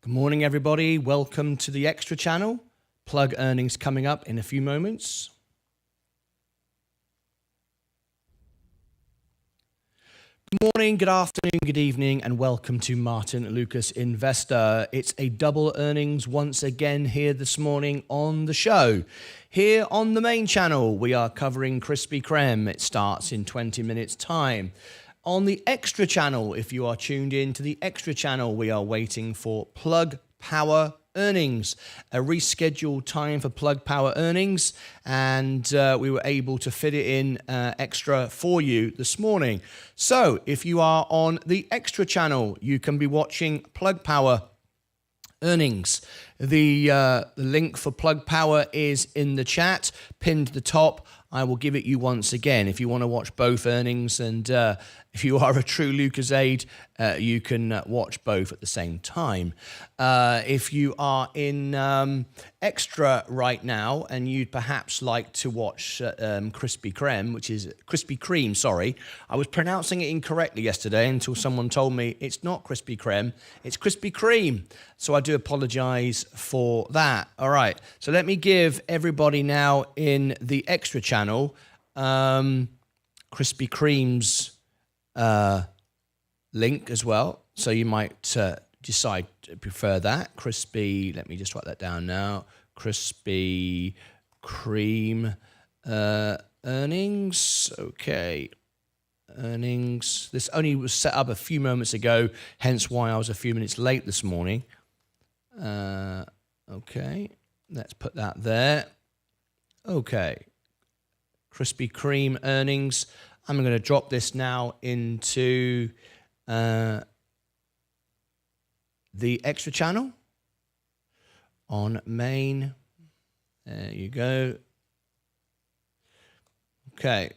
Good morning, everybody. Welcome to the Extra channel. Plug earnings coming up in a few moments. Good morning, good afternoon, good evening, and welcome to Martyn Lucas Investor. It's a double earnings once again here this morning on the show. Here on the main channel, we are covering Krispy Kreme. It starts in 20 minutes' time. On the Extra channel, if you are tuned in to the Extra channel, we are waiting for Plug Power earnings, a rescheduled time for Plug Power earnings, and we were able to fit it in extra for you this morning. So if you are on the Extra channel, you can be watching Plug Power earnings. The link for Plug Power is in the chat, pinned to the top. I will give it you once again. If you want to watch both earnings, and if you are a true Lucasade, you can watch both at the same time. If you are in Extra right now and you'd perhaps like to watch Krispy Kreme, which is Krispy Kreme, sorry. I was pronouncing it incorrectly yesterday until someone told me it's not Krispy Kreme, it's Krispy Kreme. So I do apologize for that. All right, so let me give everybody now in the Extra channel Krispy Kreme's link as well. So you might decide to prefer that. Crispy, let me just write that down now. Krispy Kreme earnings. Okay. Earnings. This only was set up a few moments ago, hence why I was a few minutes late this morning. Okay. Let's put that there. Okay. Krispy Kreme earnings. I'm going to drop this now into the Extra channel on main. There you go. Okay.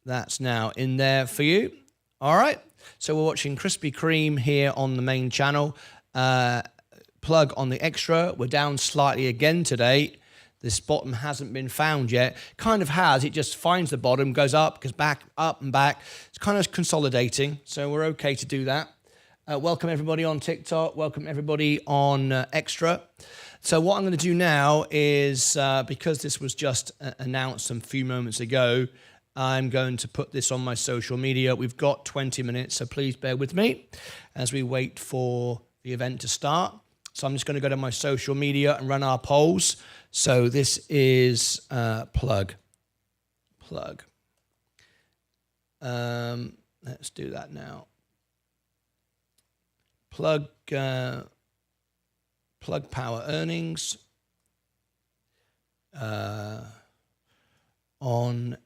That's now in there for you. All right. So we're watching Krispy Kreme here on the main channel. Plug on the Extra. We're down slightly again today. This bottom hasn't been found yet. Kind of has. It just finds the bottom, goes up, goes back, up and back. It's kind of consolidating, so we're okay to do that. Welcome everybody on TikTok. Welcome everybody on Extra. So what I'm going to do now is, because this was just announced a few moments ago, I'm going to put this on my social media. We've got 20 minutes, so please bear with me as we wait for the event to start. So I'm just going to go to my social media and run our polls. So this is Plug. Let's do that now. Plug Power earnings on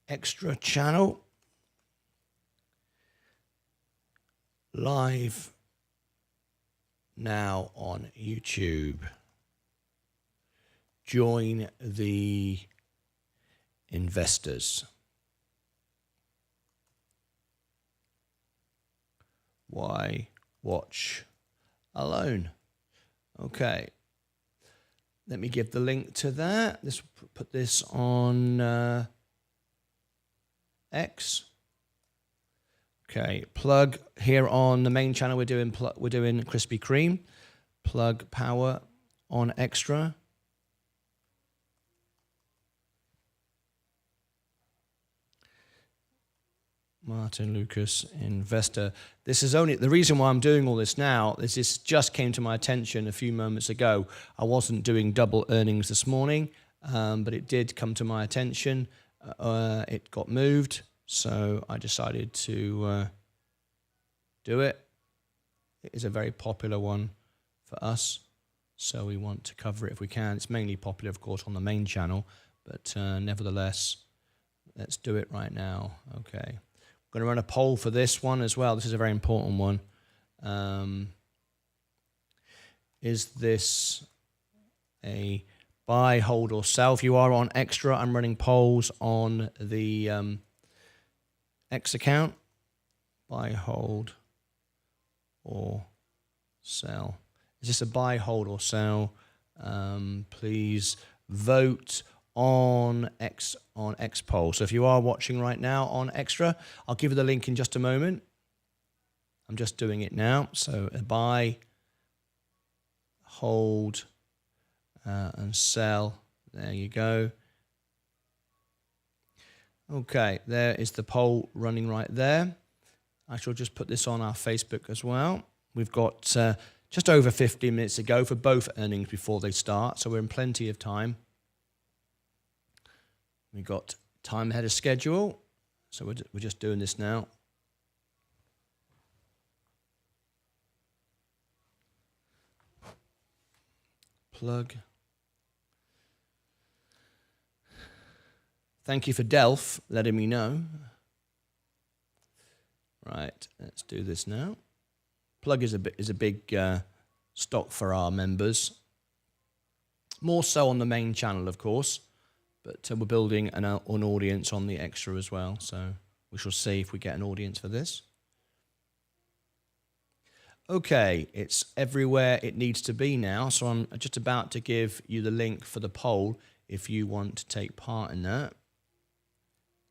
Extra channel. Live now on YouTube. Join the investors. Why watch alone? Okay. Let me give the link to that. Let's put this on X. Okay, Plug here on the main channel. We're doing Krispy Kreme. Plug Power on Extra. Martyn Lucas Investor. This is only the reason why I'm doing all this now. This just came to my attention a few moments ago. I wasn't doing double earnings this morning, but it did come to my attention. It got moved. So I decided to do it. It is a very popular one for us, so we want to cover it if we can. It's mainly popular, of course, on the main channel, but nevertheless, let's do it right now. Okay. I'm going to run a poll for this one as well. This is a very important one. Is this a buy, hold, or sell? If you are on Extra, I'm running polls on the X account. Buy, hold, or sell. Is this a buy, hold, or sell? Please vote on X poll. So if you are watching right now on Extra, I'll give you the link in just a moment. I'm just doing it now. So a buy, hold, and sell. There you go. Okay, there is the poll running right there. I shall just put this on our Facebook as well. We've got just over 15 minutes to go for both earnings before they start, so we're in plenty of time. We've got time ahead of schedule, so we're just doing this now. Plug. Thank you for Delph letting me know. Right, let's do this now. Plug is a big stock for our members. More so on the main channel, of course, but we're building an audience on the extra as well. So we shall see if we get an audience for this. Okay, it's everywhere it needs to be now. So I'm just about to give you the link for the poll if you want to take part in that.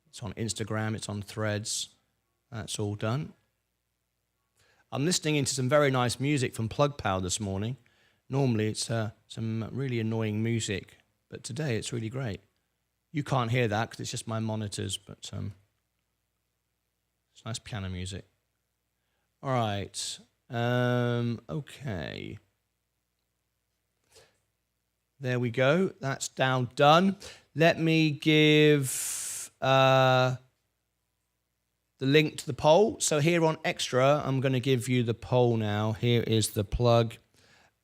It's on Instagram, it's on Threads. That's all done. I'm listening into some very nice music from Plug Power this morning. Normally it's some really annoying music, but today it's really great. You can't hear that because it's just my monitors, but it's nice piano music. All right. Okay. There we go. That's now done. Let me give the link to the poll. So here on Extra, I'm going to give you the poll now. Here is the Plug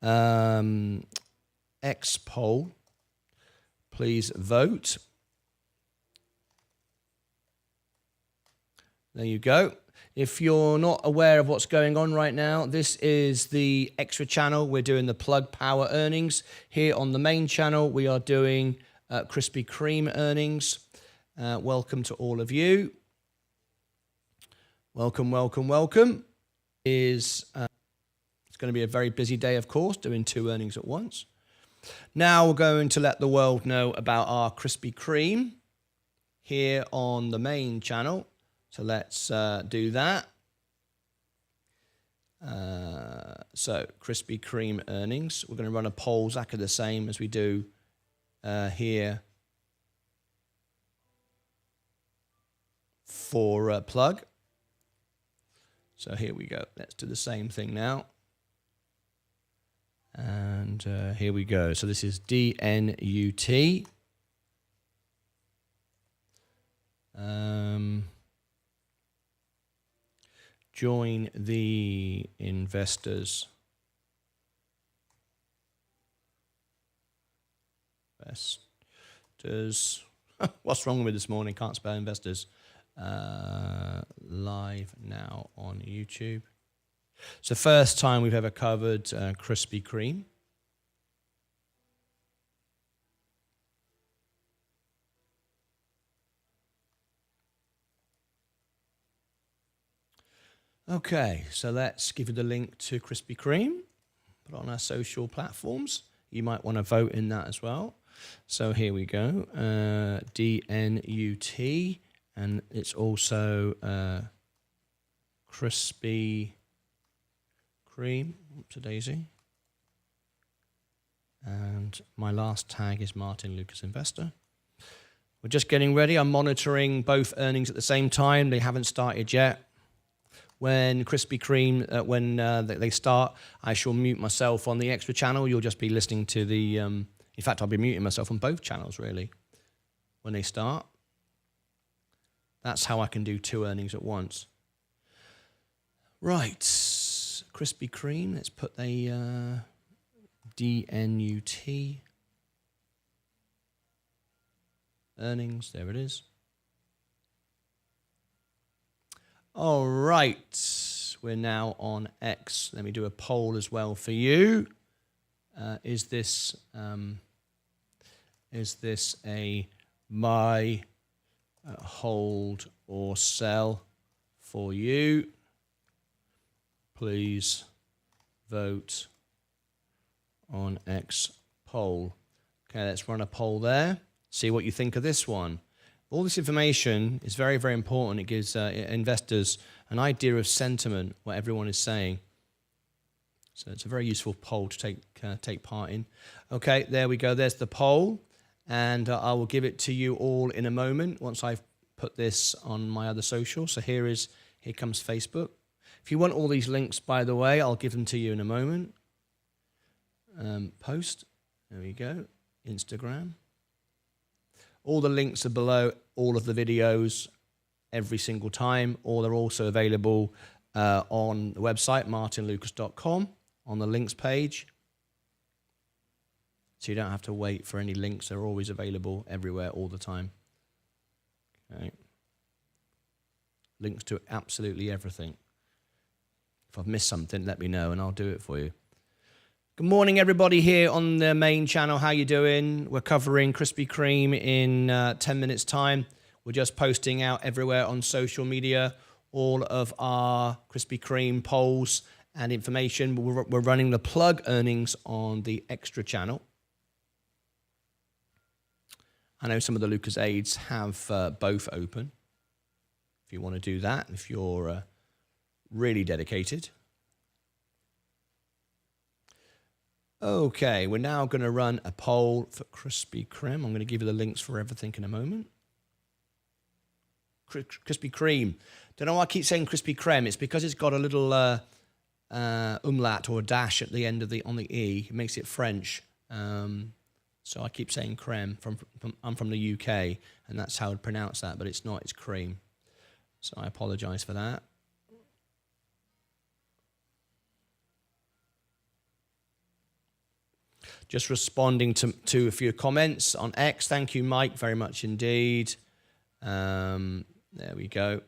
X poll. Please vote. There you go. If you're not aware of what's going on right now, this is the Extra channel. We're doing the Plug Power earnings. Here on the main channel, we are doing Krispy Kreme earnings. Welcome to all of you. Welcome, welcome, welcome. It's going to be a very busy day, of course, doing 2 earnings at once. Now we're going to let the world know about our Krispy Kreme here on the main channel. So let's do that. So Krispy Kreme earnings. We're going to run a poll exactly the same as we do here for Plug. So here we go. Let's do the same thing now. And here we go. So this is DNUT. Join the investors. Investors. What's wrong with this morning? Can't spell investors. Live now on YouTube. It's the first time we've ever covered Krispy Kreme. Okay, so let's give you the link to Krispy Kreme. Put it on our social platforms. You might want to vote in that as well. So here we go. DNUT. And it's also Krispy Kreme. Oops, a daisy. And my last tag is Martyn Lucas Investor. We're just getting ready. I'm monitoring both earnings at the same time. They haven't started yet. When Krispy Kreme, when they start, I shall mute myself on the Extra channel. You'll just be listening to the... in fact, I'll be muting myself on both channels, really, when they start. That's how I can do 2 earnings at once. Right. Krispy Kreme. Let's put the DNUT. Earnings. There it is. All right. We're now on X. Let me do a poll as well for you. Is this a buy, hold, or sell for you? Please vote on X poll. Okay, let's run a poll there. See what you think of this one. All this information is very, very important. It gives investors an idea of sentiment, what everyone is saying. So it's a very useful poll to take part in. Okay, there we go. There's the poll. And I will give it to you all in a moment once I've put this on my other social. So here comes Facebook. If you want all these links, by the way, I'll give them to you in a moment. Post. There we go. Instagram. All the links are below all of the videos every single time, or they're also available on the website, martynlucas.com, on the links page. So you don't have to wait for any links. They're always available everywhere all the time. Okay. Links to absolutely everything. If I've missed something, let me know and I'll do it for you. Good morning, everybody here on the main channel. How you doing? We're covering Krispy Kreme in 10 minutes' time. We're just posting out everywhere on social media all of our Krispy Kreme polls and information. We're running the plug earnings on the extra channel. I know some of the Lucas aides have both open. If you want to do that, if you're really dedicated. Okay, we're now going to run a poll for Krispy Kreme. I'm going to give you the links for everything in a moment. Krispy Kreme. Don't know why I keep saying Krispy Kreme. It's because it's got a little umlaut or a dash at the end of on the E. It makes it French. So I keep saying creme. I'm from the UK, and that's how I'd pronounce that, but it's not. It's cream. So I apologize for that. Just responding to a few comments on X. Thank you, Mike, very much indeed. There we go.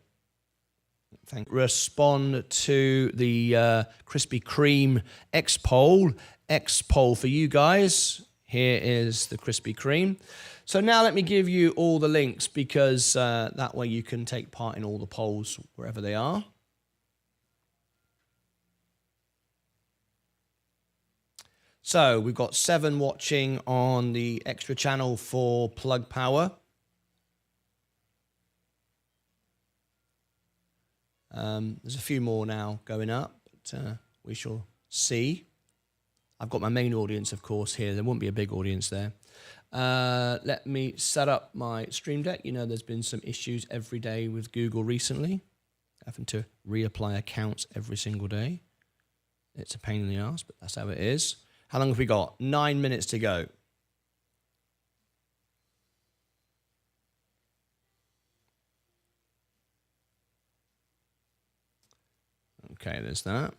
Respond to the Krispy Kreme X poll. X poll for you guys. Here is the Krispy Kreme. So now let me give you all the links because that way you can take part in all the polls wherever they are. So we've got 7 watching on the extra channel for Plug Power. There's a few more now going up, but we shall see. I've got my main audience, of course, here. There won't be a big audience there. Let me set up my Stream Deck. You know, there's been some issues every day with Google recently, having to reapply accounts every single day. It's a pain in the ass, but that's how it is. How long have we got? 9 minutes to go. Okay, there's that.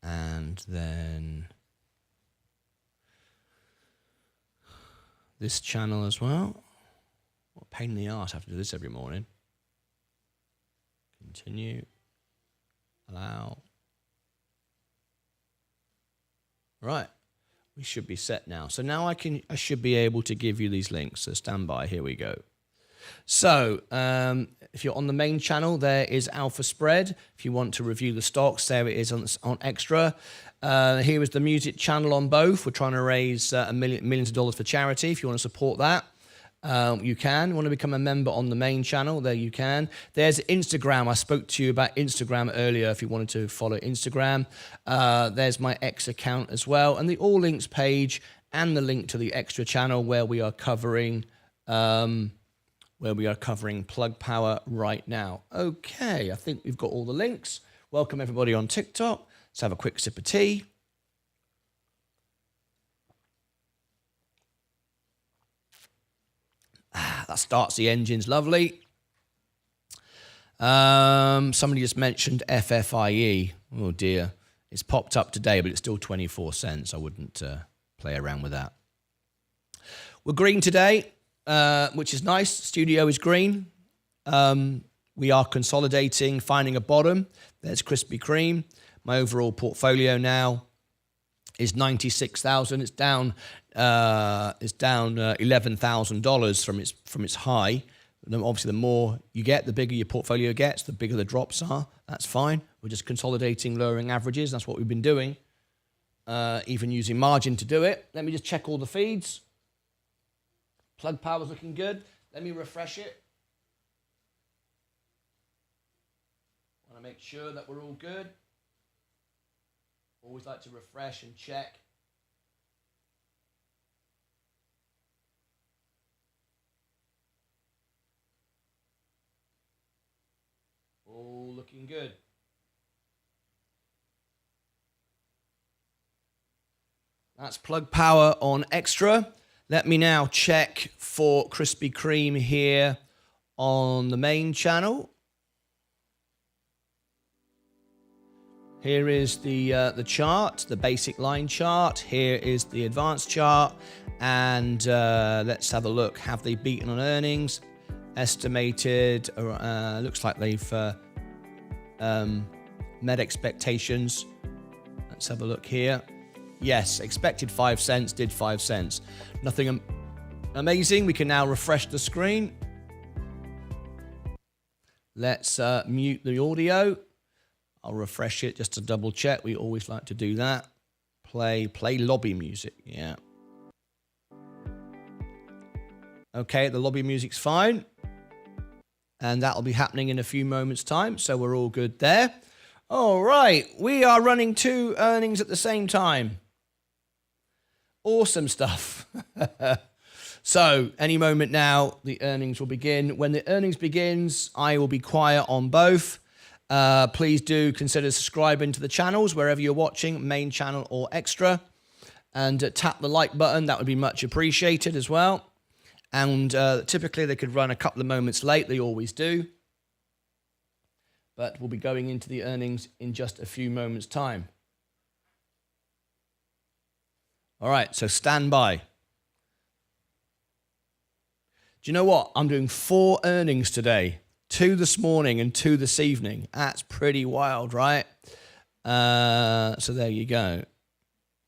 And then this channel as well. What a pain in the arse, I have to do this every morning. Continue. Allow. Right. We should be set now. So now I should be able to give you these links. So stand by. Here we go. So if you're on the main channel, there is Alpha Spread. If you want to review the stocks, there it is on Extra. Here is the music channel on both. We're trying to raise millions of dollars for charity. If you want to support that, you can. You want to become a member on the main channel, there you can. There's Instagram. I spoke to you about Instagram earlier if you wanted to follow Instagram. There's my X account as well. And the all links page and the link to the extra channel where we are covering Plug Power right now. Okay, I think we've got all the links. Welcome everybody on TikTok. Let's have a quick sip of tea. That starts the engines, lovely. Somebody just mentioned FFIE. Oh dear, it's popped up today, but it's still 24 cents. I wouldn't play around with that. We're green today, which is nice. Studio is green. We are consolidating, finding a bottom. There's Krispy Kreme. My overall portfolio now is 96,000. It's down $11,000 from its high. Obviously, the more you get, the bigger your portfolio gets, the bigger the drops are. That's fine. We're just consolidating, lowering averages. That's what we've been doing, even using margin to do it. Let me just check all the feeds. Plug Power's looking good. Let me refresh it. Want to make sure that we're all good. Always like to refresh and check. All looking good. That's plug power on extra. Let me now check for Krispy Kreme here on the main channel. Here is the chart, the basic line chart. Here is the advanced chart. And let's have a look. Have they beaten on earnings? Estimated, looks like they've met expectations. Let's have a look here. Yes, expected 5 cents, did 5 cents. Nothing amazing. We can now refresh the screen. Let's mute the audio. I'll refresh it just to double check. We always like to do that. Play lobby music. Yeah. Okay, the lobby music's fine. And that'll be happening in a few moments' time. So we're all good there. All right. We are running 2 earnings at the same time. Awesome stuff. So any moment now, the earnings will begin. When the earnings begins, I will be quiet on both. Please do consider subscribing to the channels wherever you're watching, main channel or extra. And tap the like button. That would be much appreciated as well. And typically they could run a couple of moments late. They always do. But we'll be going into the earnings in just a few moments' time. All right, so stand by. Do you know what? I'm doing 4 earnings today. 2 this morning and 2 this evening. That's pretty wild, right? So there you go.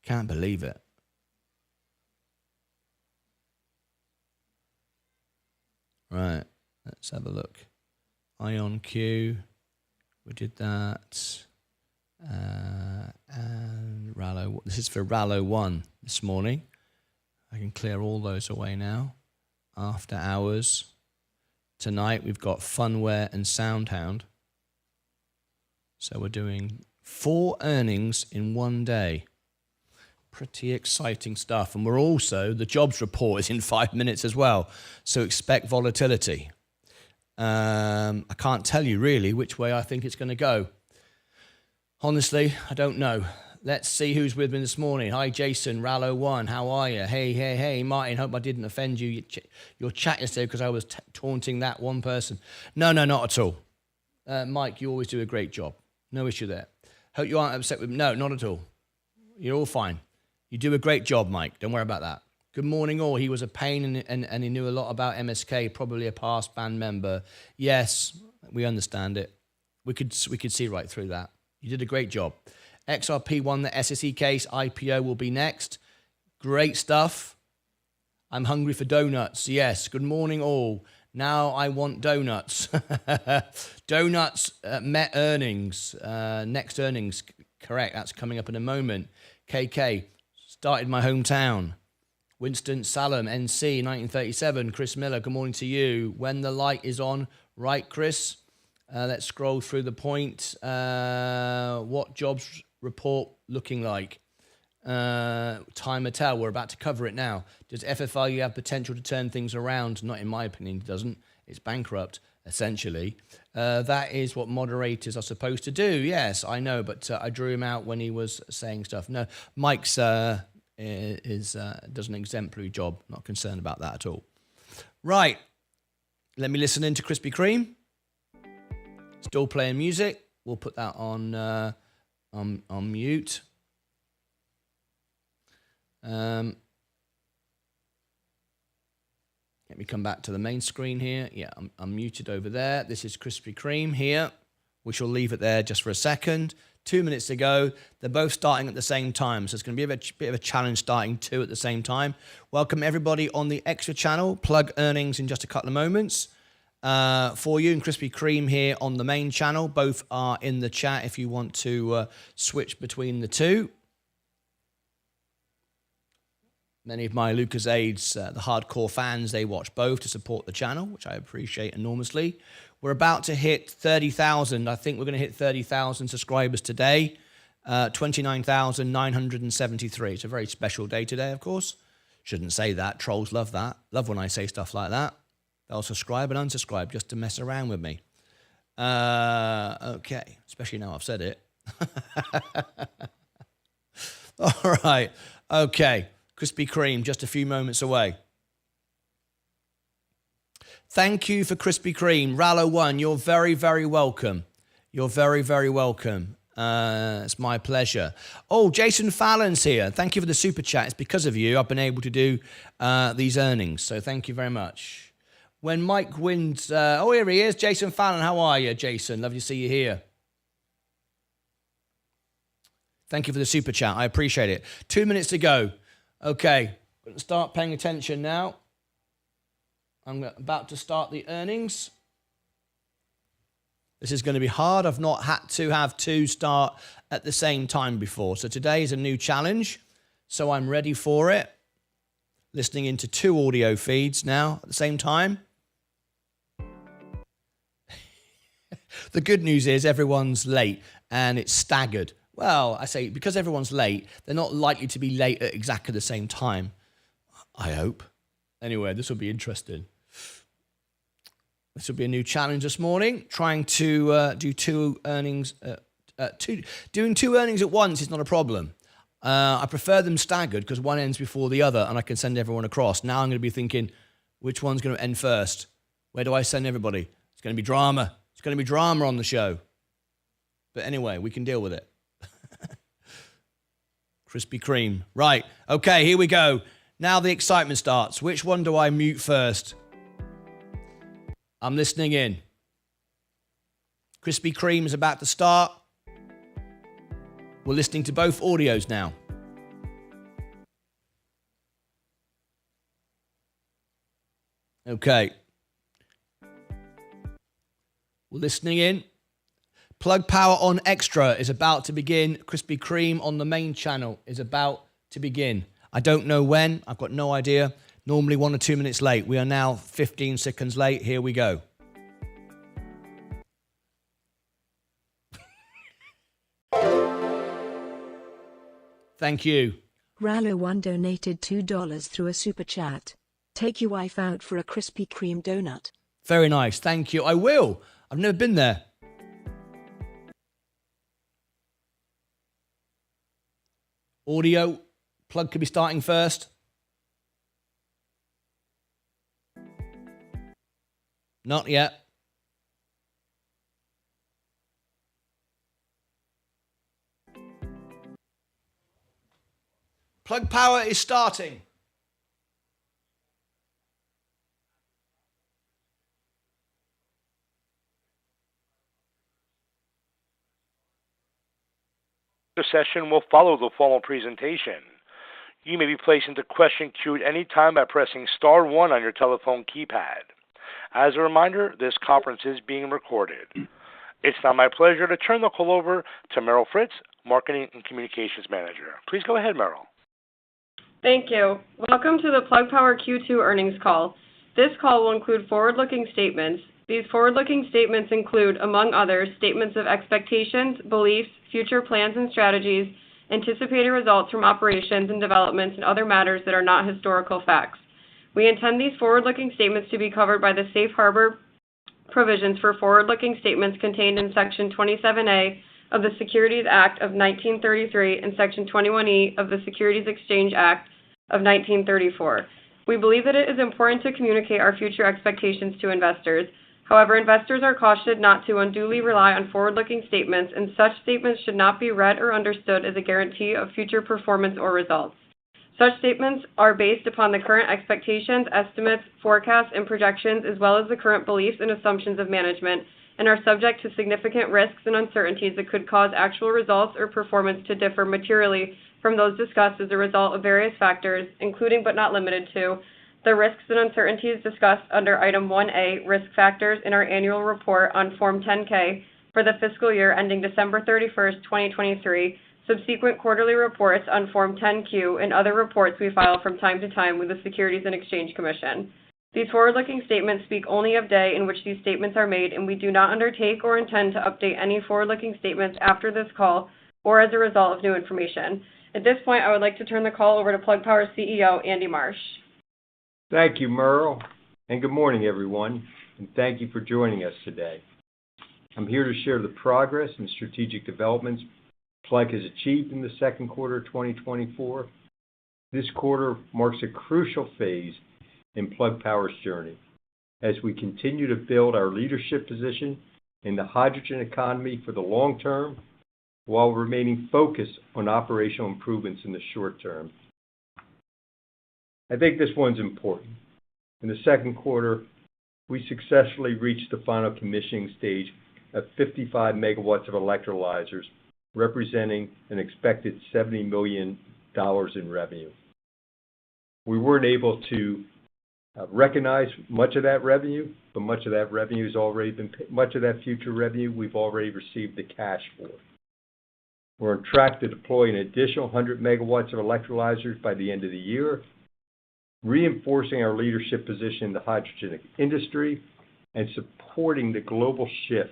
Can't believe it. Right, let's have a look. Ion Q, we did that. And Rallo, this is for Rallo 1 this morning. I can clear all those away now. After hours. Tonight we've got Funware and Soundhound. So we're doing 4 earnings in one day. Pretty exciting stuff. And we're also, the jobs report is in 5 minutes as well. So expect volatility. I can't tell you really which way I think it's going to go. Honestly, I don't know. Let's see who's with me this morning. Hi, Jason, Rallo 1. How are you? Hey, Martin. Hope I didn't offend you. Your chat yesterday because I was taunting that one person. No, not at all. Mike, you always do a great job. No issue there. Hope you aren't upset with me. No, not at all. You're all fine. You do a great job, Mike. Don't worry about that. Good morning, all. He was a pain and he knew a lot about MSK, probably a past band member. Yes, we understand it. We could see right through that. You did a great job. XRP won the SSE case. IPO will be next. Great stuff. I'm hungry for donuts. Yes. Good morning, all. Now I want donuts. Donuts met earnings. Next earnings. Correct. That's coming up in a moment. KK. Started my hometown. Winston Salem, NC, 1937. Chris Miller. Good morning to you. When the light is on. Right, Chris? Let's scroll through the point. What jobs report looking like? Time will tell. We're about to cover it now. Does FFRU have potential to turn things around? Not in my opinion, it doesn't. It's bankrupt, essentially. That is what moderators are supposed to do. Yes, I know, but I drew him out when he was saying stuff. No, Mike's does an exemplary job. Not concerned about that at all. Right. Let me listen into Krispy Kreme. Still playing music. We'll put that on mute. Let me come back to the main screen here. Yeah, I'm muted over there. This is Krispy Kreme here. We shall leave it there just for a second. 2 minutes to go. They're both starting at the same time, so it's going to be a bit of a challenge starting 2 at the same time. Welcome everybody on the extra channel. Plug earnings in just a couple of moments. For you and Krispy Kreme here on the main channel. Both are in the chat if you want to switch between the two. Many of my Lucas aides, the hardcore fans, they watch both to support the channel, which I appreciate enormously. We're about to hit 30,000. I think we're going to hit 30,000 subscribers today. 29,973. It's a very special day today, of course. Shouldn't say that. Trolls love that. Love when I say stuff like that. They'll subscribe and unsubscribe just to mess around with me. Okay, especially now I've said it. All right, okay. Krispy Kreme, just a few moments away. Thank you for Krispy Kreme. Rallo1, you're very, very welcome. You're very, very welcome. It's my pleasure. Oh, Jason Fallon's here. Thank you for the super chat. It's because of you I've been able to do these earnings. So thank you very much. When Mike wins... oh, here he is. Jason Fallon. How are you, Jason? Lovely to see you here. Thank you for the super chat. I appreciate it. 2 minutes to go. Okay. Going to start paying attention now. I'm about to start the earnings. This is going to be hard. I've not had to have two start at the same time before. So today is a new challenge. So I'm ready for it. Listening into two audio feeds now at the same time. The good news is everyone's late and it's staggered. Well, I say because everyone's late, they're not likely to be late at exactly the same time. I hope. Anyway, this will be interesting. This will be a new challenge this morning. Trying to do two earnings. Doing two earnings at once is not a problem. I prefer them staggered because one ends before the other and I can send everyone across. Now I'm going to be thinking, which one's going to end first? Where do I send everybody? It's going to be drama. It's going to be drama on the show. But anyway, we can deal with it. Krispy Kreme. Right. Okay, here we go. Now the excitement starts. Which one do I mute first? I'm listening in. Krispy Kreme is about to start. We're listening to both audios now. Okay. We're listening in. Plug Power on Extra is about to begin. Krispy Kreme on the main channel is about to begin. I don't know when. I've got no idea. Normally 1 or 2 minutes late. We are now 15 seconds late. Here we go. Thank you. Rallo1 donated $2 through a super chat. Take your wife out for a Krispy Kreme donut. Very nice. Thank you. I will. I've never been there. Audio. Plug could be starting first. Not yet. Plug Power is starting. The session will follow the formal presentation. You may be placed into question queue at any time by pressing star 1 on your telephone keypad. As a reminder, this conference is being recorded. It's now my pleasure to turn the call over to Meryl Fritz, Marketing and Communications Manager. Please go ahead, Meryl. Thank you. Welcome to the Plug Power Q2 earnings call. This call will include forward-looking statements. These forward-looking statements include, among others, statements of expectations, beliefs, future plans and strategies, anticipated results from operations and developments, and other matters that are not historical facts. We intend these forward-looking statements to be covered by the safe harbor provisions for forward-looking statements contained in Section 27A of the Securities Act of 1933 and Section 21E of the Securities Exchange Act of 1934. We believe that it is important to communicate our future expectations to investors. However, investors are cautioned not to unduly rely on forward-looking statements, and such statements should not be read or understood as a guarantee of future performance or results. Such statements are based upon the current expectations, estimates, forecasts, and projections, as well as the current beliefs and assumptions of management, and are subject to significant risks and uncertainties that could cause actual results or performance to differ materially from those discussed as a result of various factors, including but not limited to the risks and uncertainties discussed under Item 1A, Risk Factors, in our annual report on Form 10-K for the fiscal year ending December 31st, 2023, subsequent quarterly reports on Form 10-Q, and other reports we file from time to time with the Securities and Exchange Commission. These forward-looking statements speak only of day in which these statements are made, and we do not undertake or intend to update any forward-looking statements after this call or as a result of new information. At this point, I would like to turn the call over to Plug Power's CEO, Andy Marsh. Thank you, Merle, and good morning, everyone, and thank you for joining us today. I'm here to share the progress and strategic developments Plug has achieved in the second quarter of 2024. This quarter marks a crucial phase in Plug Power's journey as we continue to build our leadership position in the hydrogen economy for the long term while remaining focused on operational improvements in the short term. I think this one's important. In the second quarter, we successfully reached the final commissioning stage of 55 megawatts of electrolyzers, representing an expected $70 million in revenue. We weren't able to recognize much of that revenue, but much of that future revenue we've already received the cash for. We're on track to deploy an additional 100 megawatts of electrolyzers by the end of the year, reinforcing our leadership position in the hydrogen industry and supporting the global shift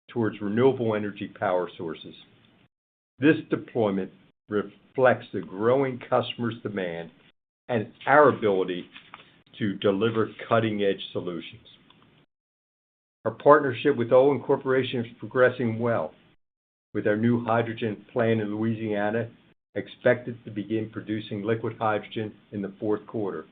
towards renewable energy power sources. This deployment reflects the growing customers' demand and our ability to deliver cutting-edge solutions. Our partnership with Olin Corporation is progressing well, with our new hydrogen plant in Louisiana expected to begin producing liquid hydrogen in the fourth quarter.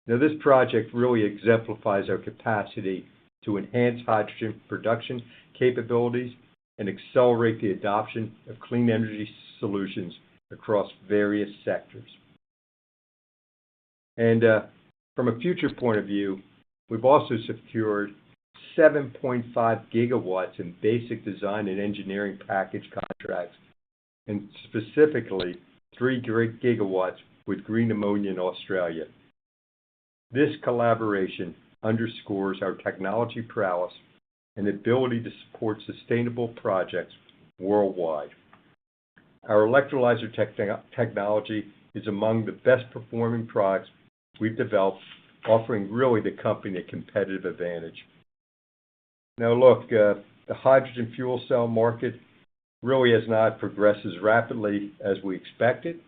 Now, this project really exemplifies our capacity to enhance hydrogen production capabilities and accelerate the adoption of clean energy solutions across various sectors. And from a future point of view, we've also secured 7.5 gigawatts in basic design and engineering package contracts, and specifically 3 gigawatts with green ammonia in Australia. This collaboration underscores our technology prowess and ability to support sustainable projects worldwide. Our electrolyzer technology is among the best performing products we've developed, offering really the company a competitive advantage. Now look, the hydrogen fuel cell market really has not progressed as rapidly as we expected,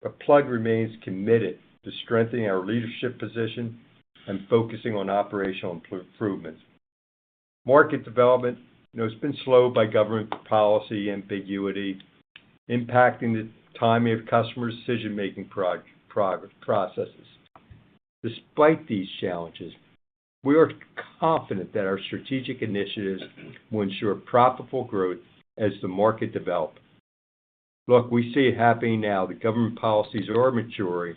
but Plug remains committed to strengthening our leadership position and focusing on operational improvements. Market development, has been slowed by government policy ambiguity, impacting the timing of customers' decision-making processes. Despite these challenges, we are confident that our strategic initiatives will ensure profitable growth as the market develops. Look, we see it happening now. The government policies are maturing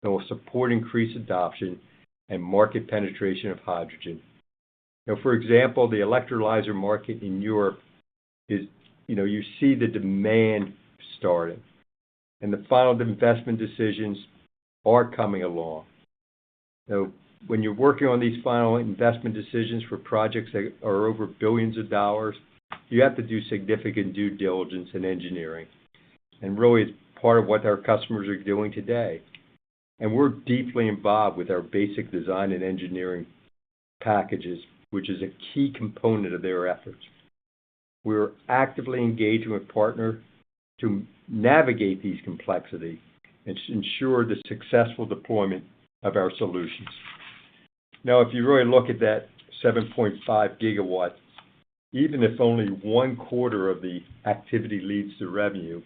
and will support increased adoption and market penetration of hydrogen. Now, for example, the electrolyzer market in Europe is, you see the demand starting, and the final investment decisions are coming along. Now, when you're working on these final investment decisions for projects that are over billions of dollars, you have to do significant due diligence and engineering. And really, it's part of what our customers are doing today. And we're deeply involved with our basic design and engineering packages, which is a key component of their efforts. We're actively engaging with partners to navigate these complexities and ensure the successful deployment of our solutions. Now, if you really look at that 7.5 gigawatts, even if only 1/4 of the activity leads to revenue,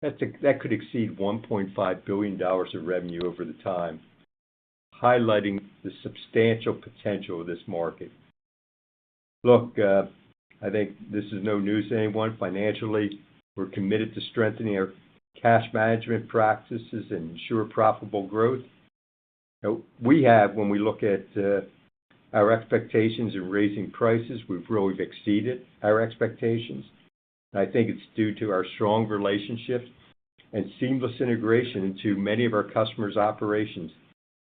that could exceed $1.5 billion of revenue over the time, highlighting the substantial potential of this market. Look, I think this is no news to anyone. Financially, we're committed to strengthening our cash management practices and ensure profitable growth. Now, when we look at our expectations in raising prices, we've really exceeded our expectations. I think it's due to our strong relationships and seamless integration into many of our customers' operations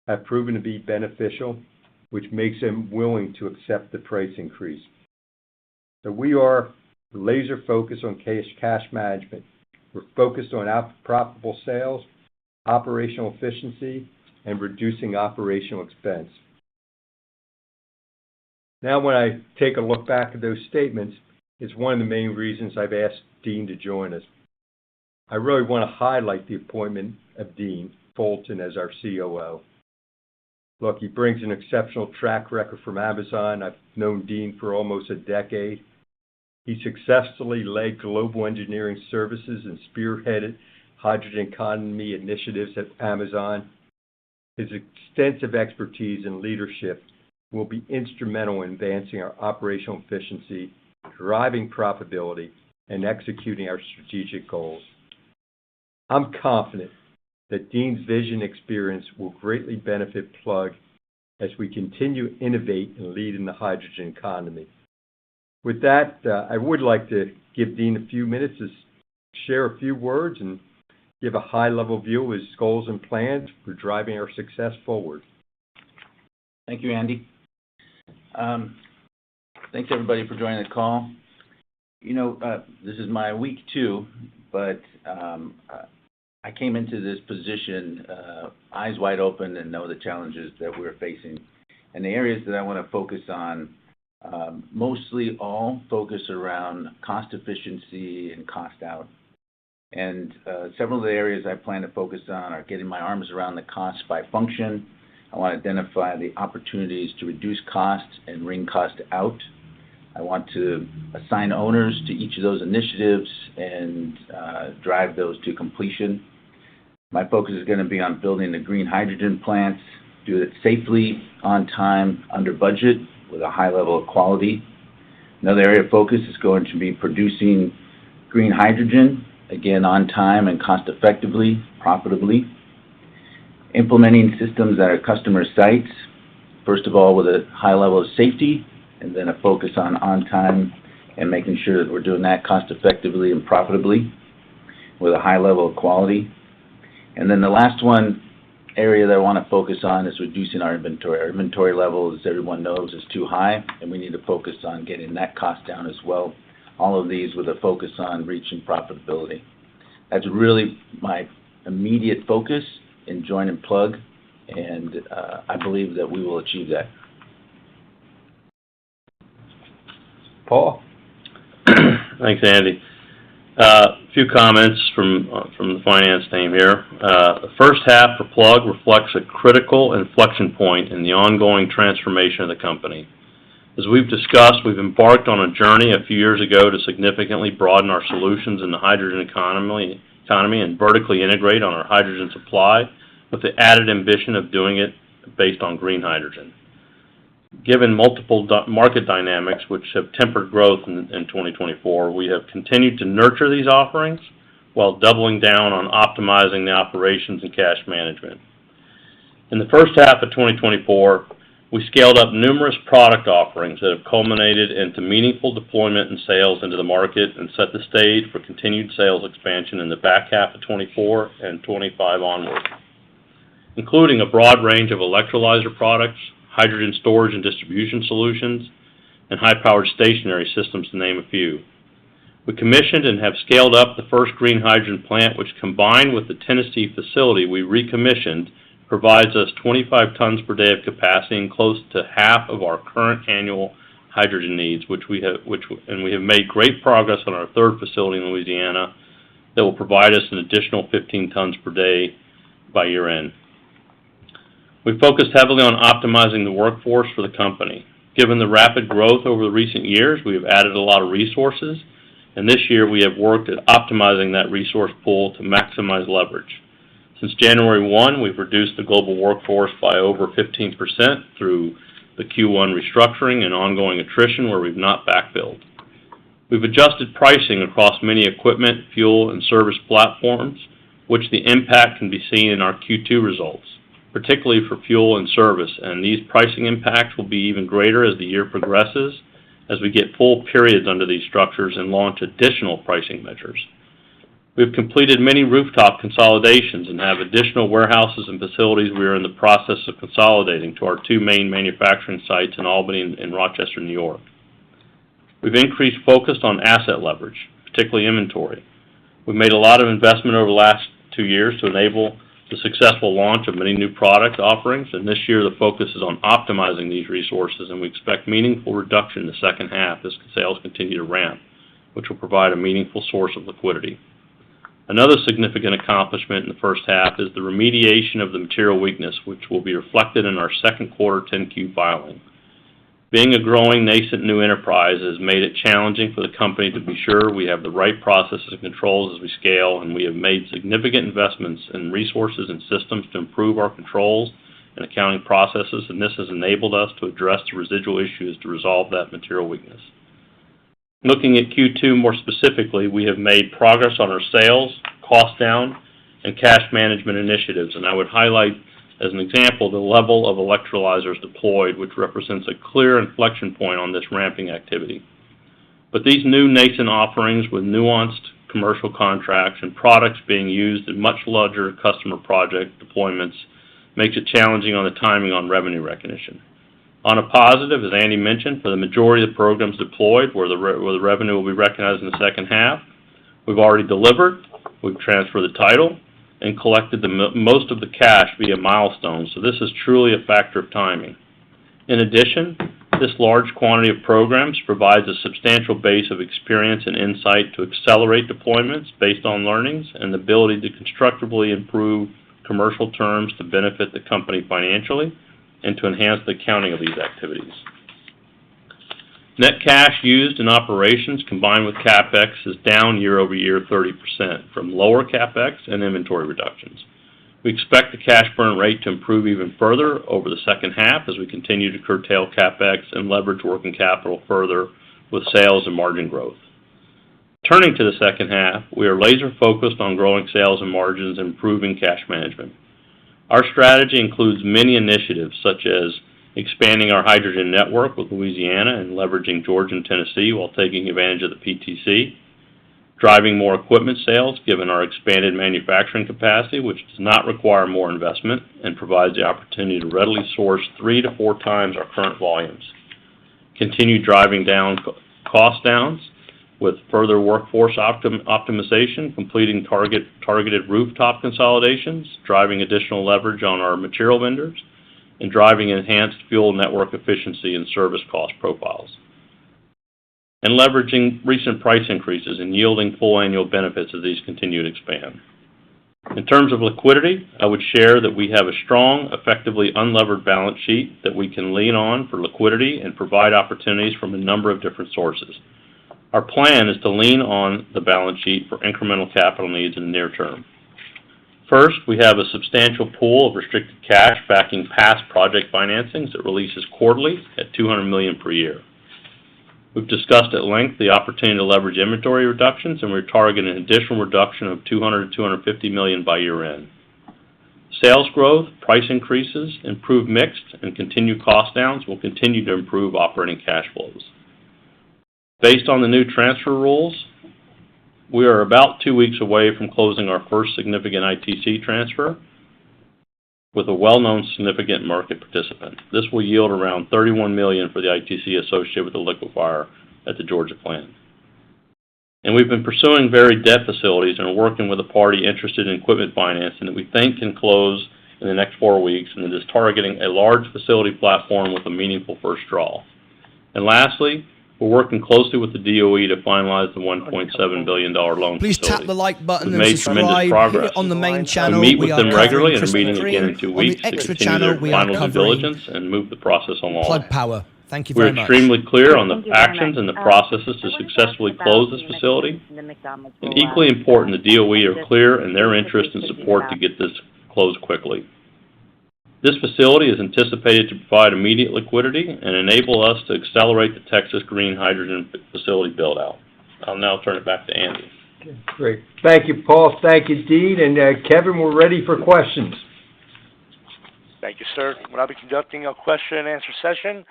have proven to be beneficial, which makes them willing to accept the price increase. So we are laser focused on cash management. We're focused on profitable sales, operational efficiency, and reducing operational expense. Now, when I take a look back at those statements, is one of the main reasons I've asked Dean to join us. I really want to highlight the appointment of Dean Fulton as our COO. Look, he brings an exceptional track record from Amazon. I've known Dean for almost a decade. He successfully led global engineering services and spearheaded hydrogen economy initiatives at Amazon. His extensive expertise and leadership will be instrumental in advancing our operational efficiency, driving profitability, and executing our strategic goals. I'm confident that Dean's vision and experience will greatly benefit Plug as we continue to innovate and lead in the hydrogen economy. With that, I would like to give Dean a few minutes to share a few words and give a high-level view of his goals and plans for driving our success forward. Thank you, Andy. Thanks, everybody, for joining the call. This is my week 2, but I came into this position eyes wide open and know the challenges that we're facing. And the areas that I want to focus on, mostly all focus around cost efficiency and cost out. And several of the areas I plan to focus on are getting my arms around the cost by function. I want to identify the opportunities to reduce costs and wring cost out. I want to assign owners to each of those initiatives and drive those to completion. My focus is going to be on building the green hydrogen plants, do it safely, on time, under budget, with a high level of quality. Another area of focus is going to be producing green hydrogen, again, on time and cost effectively, profitably. Implementing systems at our customer sites, first of all with a high level of safety, and then a focus on time and making sure that we're doing that cost effectively and profitably with a high level of quality. And then the last area that I want to focus on is reducing our inventory. Our inventory level, as everyone knows, is too high, and we need to focus on getting that cost down as well. All of these with a focus on reaching profitability. That's really my immediate focus in joining Plug, and I believe that we will achieve that. Paul? Thanks, Andy. A few comments from the finance team here. The first half for Plug reflects a critical inflection point in the ongoing transformation of the company. As we've discussed, we've embarked on a journey a few years ago to significantly broaden our solutions in the hydrogen economy and vertically integrate on our hydrogen supply with the added ambition of doing it based on green hydrogen. Given multiple market dynamics which have tempered growth in 2024, we have continued to nurture these offerings while doubling down on optimizing the operations and cash management. In the first half of 2024, we scaled up numerous product offerings that have culminated into meaningful deployment and sales into the market and set the stage for continued sales expansion in the back half of 24 and 25 onward, including a broad range of electrolyzer products, hydrogen storage and distribution solutions, and high-powered stationary systems, to name a few. We commissioned and have scaled up the first green hydrogen plant, which, combined with the Tennessee facility we recommissioned, provides us 25 tons per day of capacity and close to half of our current annual hydrogen needs, we have made great progress on our third facility in Louisiana that will provide us an additional 15 tons per day by year end. We focused heavily on optimizing the workforce for the company. Given the rapid growth over the recent years, we have added a lot of resources, and this year we have worked at optimizing that resource pool to maximize leverage. Since January 1, we've reduced the global workforce by over 15% through the Q1 restructuring and ongoing attrition where we've not backfilled. We've adjusted pricing across many equipment, fuel, and service platforms, which the impact can be seen in our Q2 results, particularly for fuel and service, and these pricing impacts will be even greater as the year progresses as we get full periods under these structures and launch additional pricing measures. We've completed many rooftop consolidations and have additional warehouses and facilities we are in the process of consolidating to our two main manufacturing sites in Albany and Rochester, New York. We've increased focus on asset leverage, particularly inventory. We've made a lot of investment over the last 2 years to enable the successful launch of many new product offerings, and this year the focus is on optimizing these resources, and we expect meaningful reduction in the second half as sales continue to ramp. which will provide a meaningful source of liquidity. Another significant accomplishment in the first half is the remediation of the material weakness, which will be reflected in our second quarter 10-Q filing. Being a growing, nascent new enterprise has made it challenging for the company to be sure we have the right processes and controls as we scale, and we have made significant investments in resources and systems to improve our controls and accounting processes, and this has enabled us to address the residual issues to resolve that material weakness. Looking at Q2 more specifically, we have made progress on our sales, cost down, and cash management initiatives, and I would highlight as an example the level of electrolyzers deployed, which represents a clear inflection point on this ramping activity. But these new nascent offerings with nuanced commercial contracts and products being used in much larger customer project deployments makes it challenging on the timing on revenue recognition. On a positive, as Andy mentioned, for the majority of the programs deployed where the revenue will be recognized in the second half, we've already delivered, we've transferred the title, and collected most of the cash via milestones, so this is truly a factor of timing. In addition, this large quantity of programs provides a substantial base of experience and insight to accelerate deployments based on learnings and the ability to constructively improve commercial terms to benefit the company financially and to enhance the accounting of these activities. Net cash used in operations combined with CapEx is down year over year 30% from lower CapEx and inventory reductions. We expect the cash burn rate to improve even further over the second half as we continue to curtail CapEx and leverage working capital further with sales and margin growth. Turning to the second half, we are laser focused on growing sales and margins and improving cash management. Our strategy includes many initiatives such as expanding our hydrogen network with Louisiana and leveraging Georgia and Tennessee while taking advantage of the PTC, driving more equipment sales given our expanded manufacturing capacity, which does not require more investment and provides the opportunity to readily source 3 to 4 times our current volumes, continue driving down cost downs with further workforce optimization, completing targeted rooftop consolidations, driving additional leverage on our material vendors, and driving enhanced fuel network efficiency and service cost profiles, and leveraging recent price increases and yielding full annual benefits as these continue to expand. In terms of liquidity, I would share that we have a strong, effectively unlevered balance sheet that we can lean on for liquidity and provide opportunities from a number of different sources. Our plan is to lean on the balance sheet for incremental capital needs in the near term. First, we have a substantial pool of restricted cash backing past project financings that releases quarterly at $200 million per year. We've discussed at length the opportunity to leverage inventory reductions, and we're targeting an additional reduction of $200 to $250 million by year end. Sales growth, price increases, improved mix, and continued cost downs will continue to improve operating cash flows. Based on the new transfer rules, we are about 2 weeks away from closing our first significant ITC transfer with a well-known significant market participant. This will yield around $31 million for the ITC associated with the liquefier at the Georgia plant. And we've been pursuing varied debt facilities and are working with a party interested in equipment financing that we think can close in the next 4 weeks, and it is targeting a large facility platform with a meaningful first draw. And lastly, we're working closely with the DOE to finalize the $1.7 billion loan Please facility. tap the like button We've and made tremendous subscribe progress. here on the main channel. We meet with them regularly and are covering meeting Krispy again in Kreme. 2 On weeks the to extra continue channel, their we are final due covering diligence and move the process along. Plug Power. Thank you We're very much. extremely clear on the Thank you very actions much. and the processes to successfully close this facility. And equally important, the DOE are clear in their interest and support to get this closed quickly. This facility is anticipated to provide immediate liquidity and enable us to accelerate the Texas green hydrogen facility build-out. I'll now turn it back to Andy. Okay, great. Thank you, Paul. Thank you, Dean. And Kevin, we're ready for questions. Thank you, sir. We'll now be conducting a question and answer session.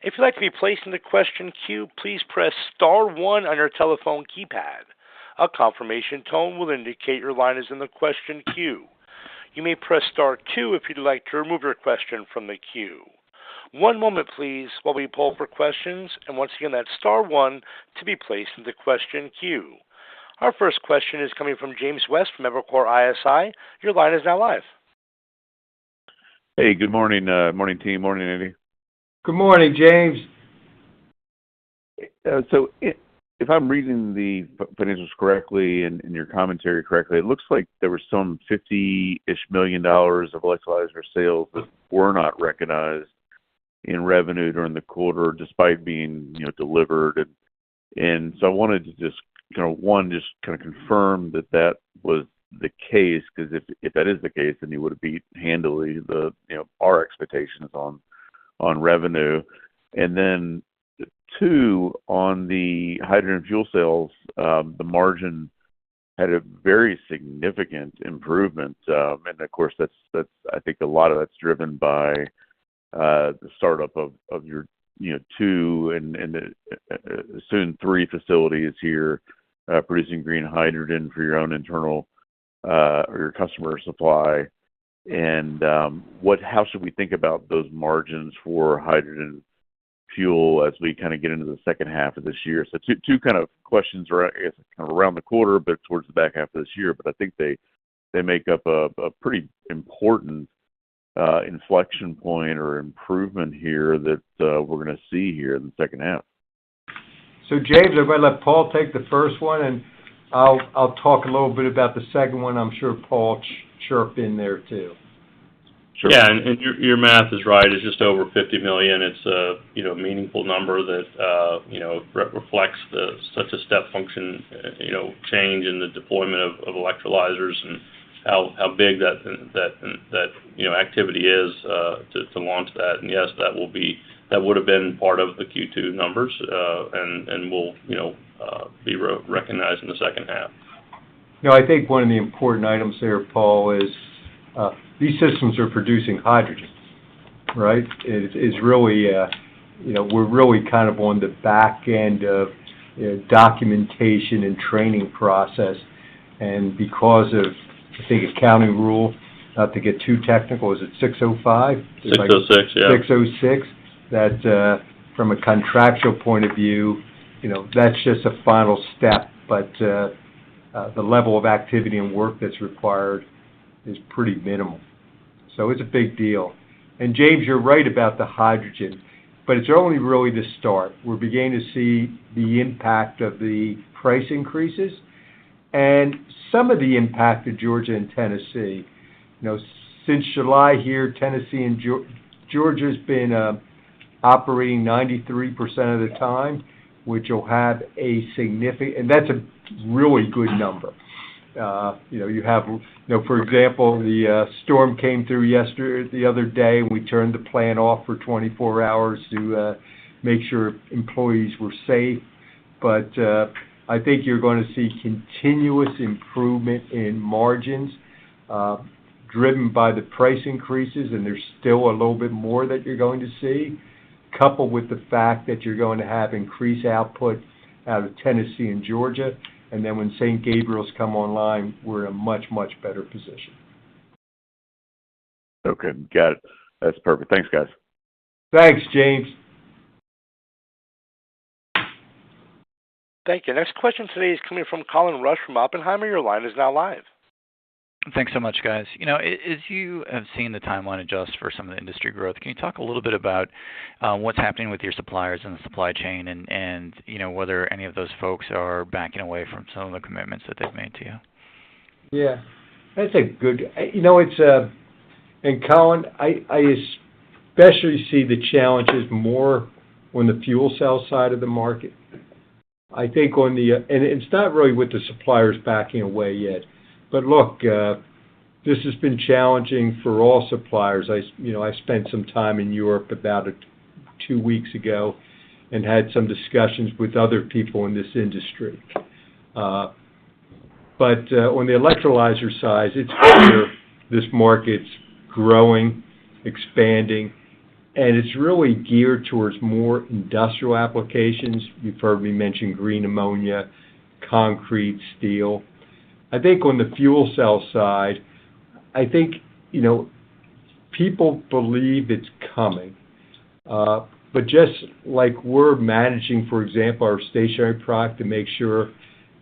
If you'd like to be placed in the question queue, please press star 1 on your telephone keypad. A confirmation tone will indicate your line is in the question queue. You may press star 2 if you'd like to remove your question from the queue. One moment, please, while we poll for questions. And once again, that's star 1 to be placed in the question queue. Our first question is coming from James West from Evercore ISI. Your line is now live. Hey, good morning, morning team, morning Andy. Good morning, James. if I'm reading the financials correctly and your commentary correctly, it looks like there was some $50-ish million of electrolyzer sales that were not recognized in revenue during the quarter, despite being, delivered. And so I wanted to just confirm that that was the case, because if that is the case, then you would have beat handily our expectations on revenue. And then two, on the hydrogen fuel cells, the margin had a very significant improvement, and of course that's I think a lot of that's driven by the startup of your two and soon three facilities here producing green hydrogen for your own internal or your customer supply. And how should we think about those margins for hydrogen fuel as we kind of get into the second half of this year? So two kind of questions around the quarter, but towards the back half of this year. But I think they make up a pretty important inflection point or improvement here that we're going to see here in the second half. So James, I'm going to let Paul take the first one, and I'll talk a little bit about the second one. I'm sure Paul chirp in there too. Sure. Yeah, and your math is right. It's just over 50 million. It's a meaningful number that reflects such a step function change in the deployment of electrolyzers and how big that activity is to launch that. And yes, that would have been part of the Q2 numbers and will be recognized in the second half. I think one of the important items there, Paul, is these systems are producing hydrogen, right? It's really, we're really kind of on the back end of documentation and training process. And because of, I think, accounting rule, not to get too technical, is it 605? 606, yeah. 606, that from a contractual point of view, that's just a final step. But the level of activity and work that's required is pretty minimal. So it's a big deal. And James, you're right about the hydrogen, but it's only really the start. We're beginning to see the impact of the price increases and some of the impact of Georgia and Tennessee. Since July here, Tennessee and Georgia's been operating 93% of the time, which will have a significant, and that's a really good number. You have, for example, the storm came through the other day, and we turned the plant off for 24 hours to make sure employees were safe. But I think you're going to see continuous improvement in margins driven by the price increases, and there's still a little bit more that you're going to see, coupled with the fact that you're going to have increased output out of Tennessee and Georgia. And then when St. Gabriel's come online, we're in a much, much better position. Okay, got it. That's perfect. Thanks, guys. Thanks, James. Thank you. Next question today is coming from Colin Rush from Oppenheimer. Your line is now live. Thanks so much, guys. As you have seen the timeline adjust for some of the industry growth, can you talk a little bit about what's happening with your suppliers in the supply chain and whether any of those folks are backing away from some of the commitments that they've made to you? Yeah, that's a good, and Colin, I especially see the challenges more on the fuel cell side of the market. I think and it's not really with the suppliers backing away yet. But look, this has been challenging for all suppliers. I spent some time in Europe about 2 weeks ago and had some discussions with other people in this industry. But on the electrolyzer side, it's clear this market's growing, expanding, and it's really geared towards more industrial applications. You've heard me mention green ammonia, concrete, steel. I think on the fuel cell side, I think, people believe it's coming. But just like we're managing, for example, our stationary product to make sure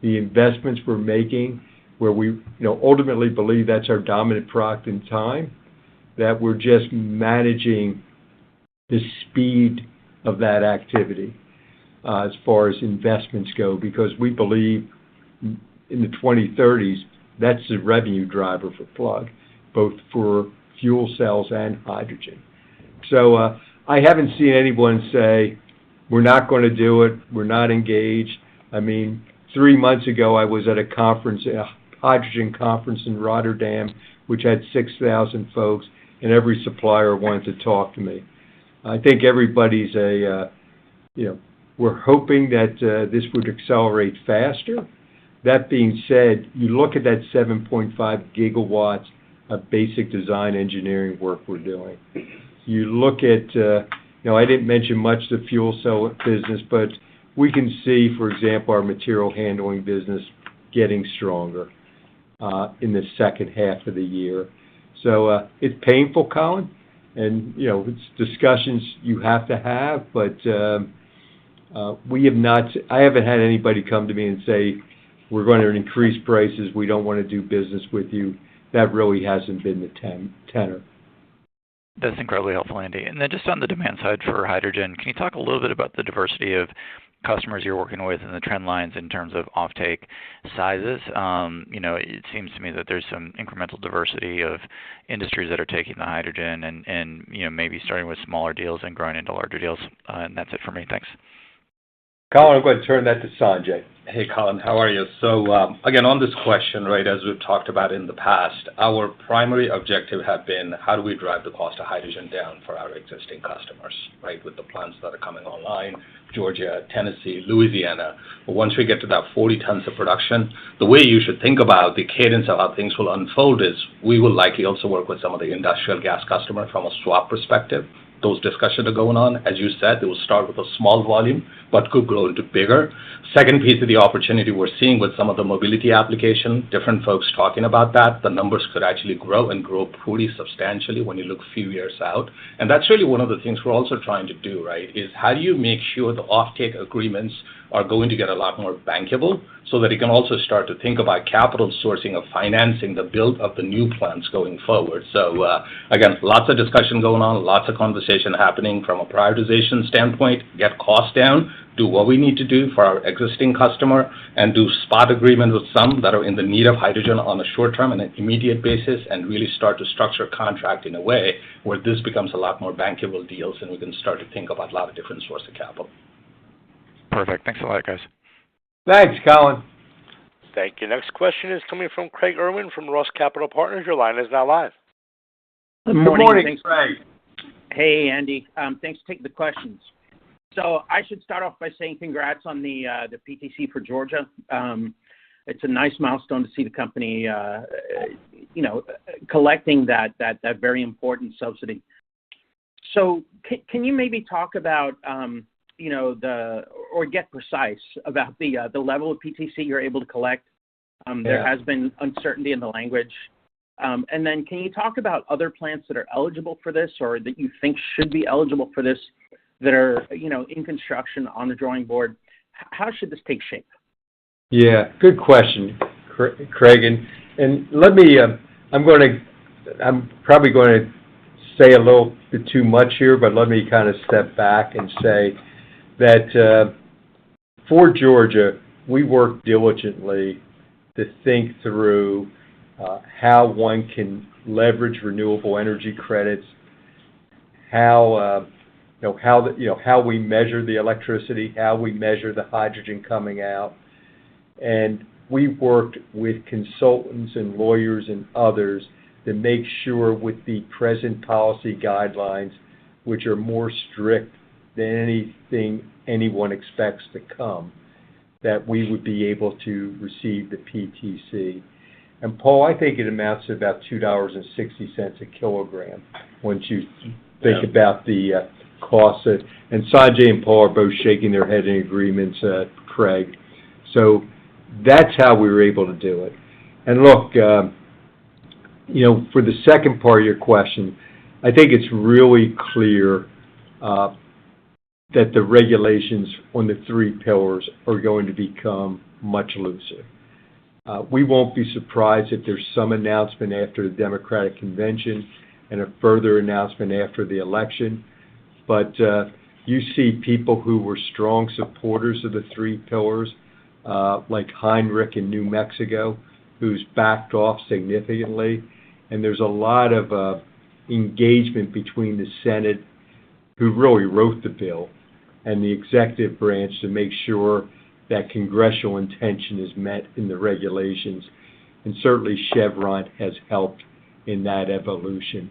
the investments we're making, where we ultimately believe that's our dominant product in time, that we're just managing the speed of that activity. as far as investments go, because we believe in the 2030s, that's the revenue driver for Plug, both for fuel cells and hydrogen. So I haven't seen anyone say, we're not going to do it, we're not engaged. I mean, 3 months ago, I was at a conference, a hydrogen conference in Rotterdam, which had 6,000 folks, and every supplier wanted to talk to me. I think everybody's we're hoping that this would accelerate faster. That being said, you look at that 7.5 gigawatts of basic design engineering work we're doing. You look at, I didn't mention much the fuel cell business, but we can see, for example, our material handling business getting stronger in the second half of the year. So it's painful, Colin, and, it's discussions you have to have, but I haven't had anybody come to me and say, we're going to increase prices, we don't want to do business with you. That really hasn't been the tenor. That's incredibly helpful, Andy. And then just on the demand side for hydrogen, can you talk a little bit about the diversity of customers you're working with and the trend lines in terms of offtake sizes? It seems to me that there's some incremental diversity of industries that are taking the hydrogen and maybe starting with smaller deals and growing into larger deals. And that's it for me. Thanks. Colin, I'm going to turn that to Sanjay. Hey, Colin, how are you? So, again, on this question, right, as we've talked about in the past, our primary objective had been how do we drive the cost of hydrogen down for our existing customers, right, with the plants that are coming online, Georgia, Tennessee, Louisiana. But once we get to that 40 tons of production, the way you should think about the cadence of how things will unfold is we will likely also work with some of the industrial gas customers from a swap perspective. Those discussions are going on. As you said, they will start with a small volume, but could grow into bigger. Second piece of the opportunity we're seeing with some of the mobility application, different folks talking about that, the numbers could actually grow and grow pretty substantially when you look a few years out. And that's really one of the things we're also trying to do, right, is how do you make sure the offtake agreements are going to get a lot more bankable so that you can also start to think about capital sourcing of financing the build of the new plants going forward. So, again, lots of discussion going on, lots of conversation happening from a prioritization standpoint, get costs down, do what we need to do for our existing customer, and do spot agreement with some that are in the need of hydrogen on a short-term and an immediate basis, and really start to structure contract in a way where this becomes a lot more bankable deals and we can start to think about a lot of different sources of capital. Perfect. Thanks a lot, guys. Thanks, Colin. Thank you. Next question is coming from Craig Irwin from Ross Capital Partners. Your line is now live. Good morning. Thanks, Craig. Hey, Andy. Thanks for taking the questions. So I should start off by saying congrats on the PTC for Georgia. It's a nice milestone to see the company, collecting that very important subsidy. So can you maybe talk about, or get precise about the level of PTC you're able to collect? There has been uncertainty in the language. And then can you talk about other plants that are eligible for this or that you think should be eligible for this that are, in construction on the drawing board? How should this take shape? Yeah, good question, Craig. And let me, I'm probably going to say a little bit too much here, but let me kind of step back and say that for Georgia, we work diligently to think through how one can leverage renewable energy credits, how we measure the electricity, how we measure the hydrogen coming out. And we've worked with consultants and lawyers and others to make sure with the present policy guidelines, which are more strict than anything anyone expects to come, that we would be able to receive the PTC. And Paul, I think it amounts to about $2.60 a kilogram once you think about the costs. And Sanjay and Paul are both shaking their head in agreement, Craig. So that's how we were able to do it. And look, for the second part of your question, I think it's really clear that the regulations on the three pillars are going to become much looser. We won't be surprised if there's some announcement after the Democratic convention and a further announcement after the election. But You see people who were strong supporters of the three pillars, like Heinrich in New Mexico, who's backed off significantly. And there's a lot of engagement between the Senate, who really wrote the bill, and the executive branch to make sure that congressional intention is met in the regulations. And certainly Chevron has helped in that evolution.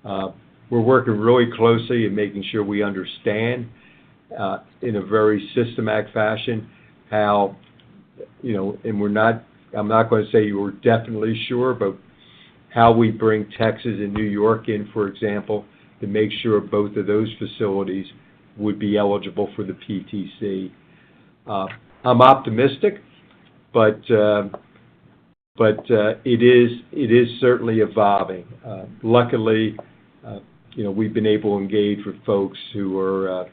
We're working really closely in making sure we understand in a very systematic fashion how, and I'm not going to say we're definitely sure, but how we bring Texas and New York in, for example, to make sure both of those facilities would be eligible for the PTC. I'm optimistic, but it is certainly evolving. Luckily, we've been able to engage with folks who are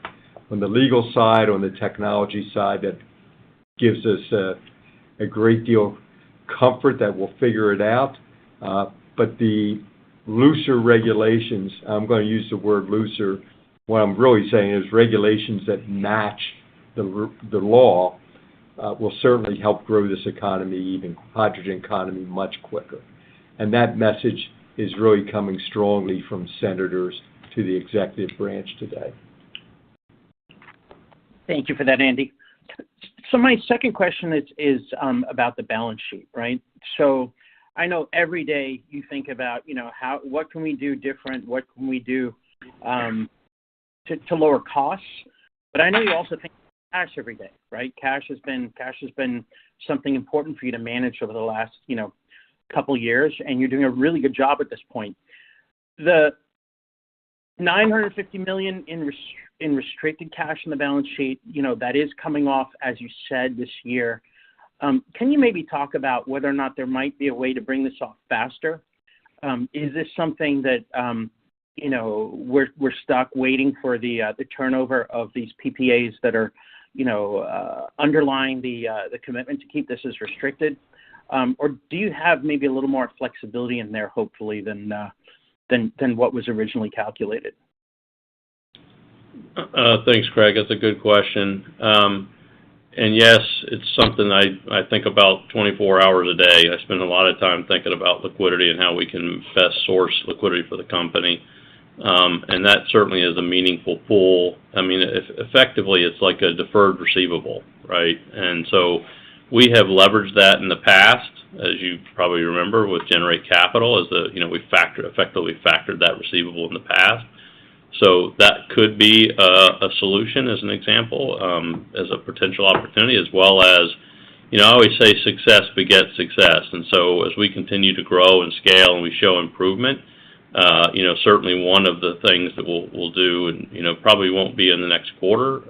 on the legal side, on the technology side, that gives us a great deal of comfort that we'll figure it out. But the looser regulations, I'm going to use the word looser, what I'm really saying is regulations that match the law will certainly help grow this economy, even hydrogen economy, much quicker. And that message is really coming strongly from senators to the executive branch today. Thank you for that, Andy. So my second question is about the balance sheet, right? So I know every day you think about, what can we do different? What can we do to lower costs? But I know you also think cash every day, right? Cash has been something important for you to manage over the last, couple years, and you're doing a really good job at this point. The $950 million in restricted cash in the balance sheet, that is coming off, as you said, this year. Can you maybe talk about whether or not there might be a way to bring this off faster? Is this something that we're stuck waiting for the turnover of these PPAs that are underlying the commitment to keep this as restricted, or do you have maybe a little more flexibility in there, hopefully, than what was originally calculated? Thanks, Craig. That's a good question. And yes, it's something I think about 24 hours a day. I spend a lot of time thinking about liquidity and how we can best source liquidity for the company. And that certainly is a meaningful pool. I mean, effectively, it's like a deferred receivable, right? And so we have leveraged that in the past, as you probably remember, with Generate Capital, we effectively factored that receivable in the past. So that could be a solution, as an example, as a potential opportunity, as well as, I always say success begets success. And so as we continue to grow and scale and we show improvement, certainly one of the things that we'll do, and, probably won't be in the next quarter,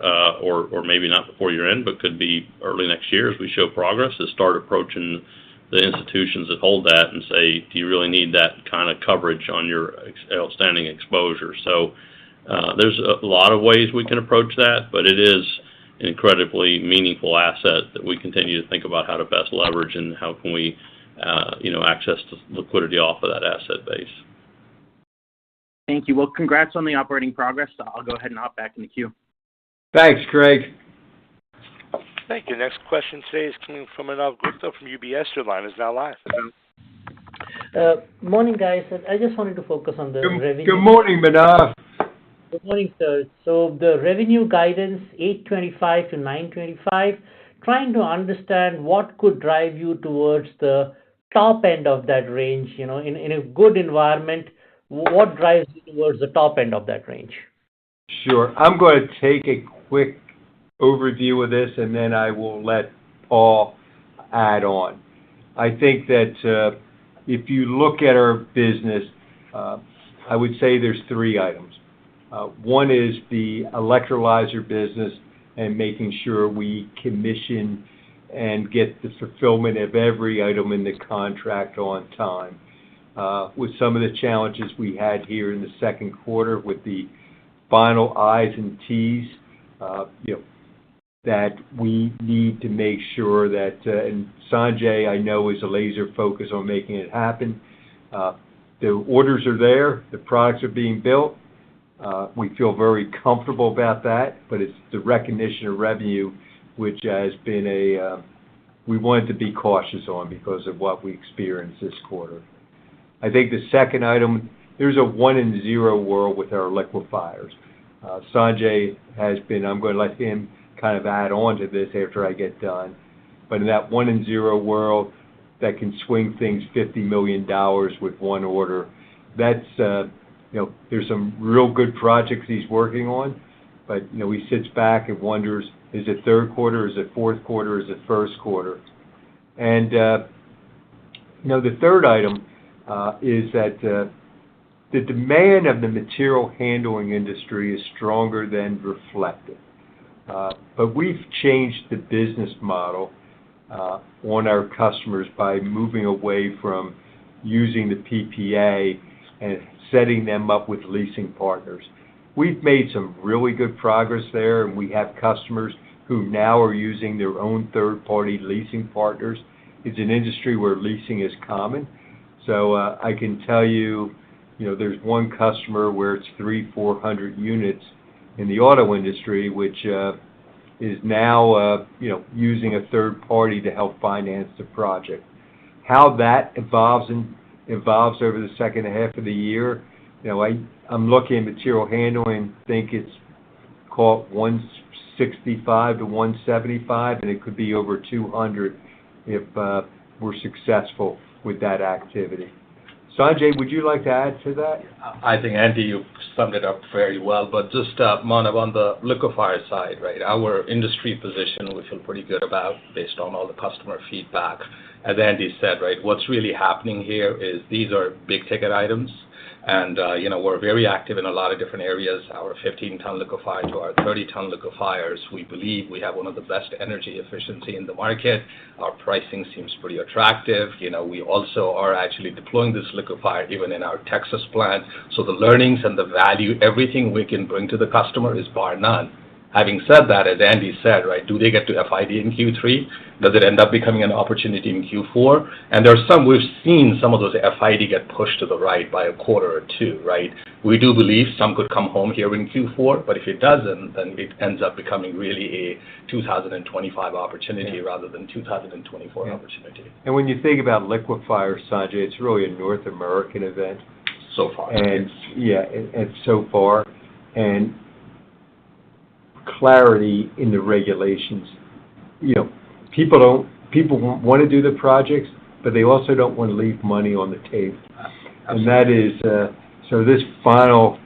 or maybe not before year end, but could be early next year as we show progress, is start approaching the institutions that hold that and say, do you really need that kind of coverage on your outstanding exposure? So there's a lot of ways we can approach that, but it is an incredibly meaningful asset that we continue to think about how to best leverage and how can we, access the liquidity off of that asset base. Thank you. Well, congrats on the operating progress. I'll go ahead and hop back in the queue. Thanks, Craig. Thank you. Next question today is coming from Manav Gupta from UBS. Your line is now live. Morning, guys. I just wanted to focus on the revenue. Good morning, Manav. Good morning, sir. So the revenue guidance, 825 to 925, trying to understand what could drive you towards the top end of that range. In a good environment, what drives you towards the top end of that range? Sure. I'm going to take a quick overview of this, and then I will let Paul add on. I think that if you look at our business, I would say there's three items. One is the electrolyzer business and making sure we commission and get the fulfillment of every item in the contract on time. With some of the challenges we had here in the second quarter with the final I's and T's, that we need to make sure that, and Sanjay, I know, is a laser focus on making it happen. The orders are there, the products are being built, We feel very comfortable about that, but it's the recognition of revenue, which has been we wanted to be cautious on because of what we experienced this quarter. I think the second item, there's a 1 in 0 world with our liquefiers. Sanjay has been, I'm going to let him kind of add on to this after I get done, but in that 1 in 0 world that can swing things $50 million with one order, that's, there's some real good projects he's working on, but, he sits back and wonders, is it third quarter, is it fourth quarter, is it first quarter? And, the third item is that the demand of the material handling industry is stronger than reflected. But we've changed the business model on our customers by moving away from using the PPA and setting them up with leasing partners. We've made some really good progress there, and we have customers who now are using their own third-party leasing partners. It's an industry where leasing is common. So I can tell you, there's one customer where it's 300-400 units in the auto industry, which is now, using a third party to help finance the project. How that evolves over the second half of the year, I'm looking at material handling, think it's called 165 to 175, and it could be over 200 if we're successful with that activity. Sanjay, would you like to add to that? I think, Andy, you summed it up very well, but just, Manav, on the liquefier side, right, our industry position we feel pretty good about based on all the customer feedback. As Andy said, right, what's really happening here is these are big-ticket items, and, we're very active in a lot of different areas. Our 15-ton liquefier to our 30-ton liquefiers, we believe we have one of the best energy efficiency in the market. Our pricing seems pretty attractive. We also are actually deploying this liquefier even in our Texas plant. So the learnings and the value, everything we can bring to the customer is bar none. Having said that, as Andy said, right, do they get to FID in Q3? Does it end up becoming an opportunity in Q4? And there's we've seen some of those FID get pushed to the right by a quarter or two, right? We do believe some could come home here in Q4, but if it doesn't, then it ends up becoming really a 2025 opportunity rather than 2024 opportunity. And when you think about liquefiers, Sanjay, it's really a North American event. So far. And and so far. And clarity in the regulations. People want to do the projects, but they also don't want to leave money on the table. Absolutely. And that is, so this final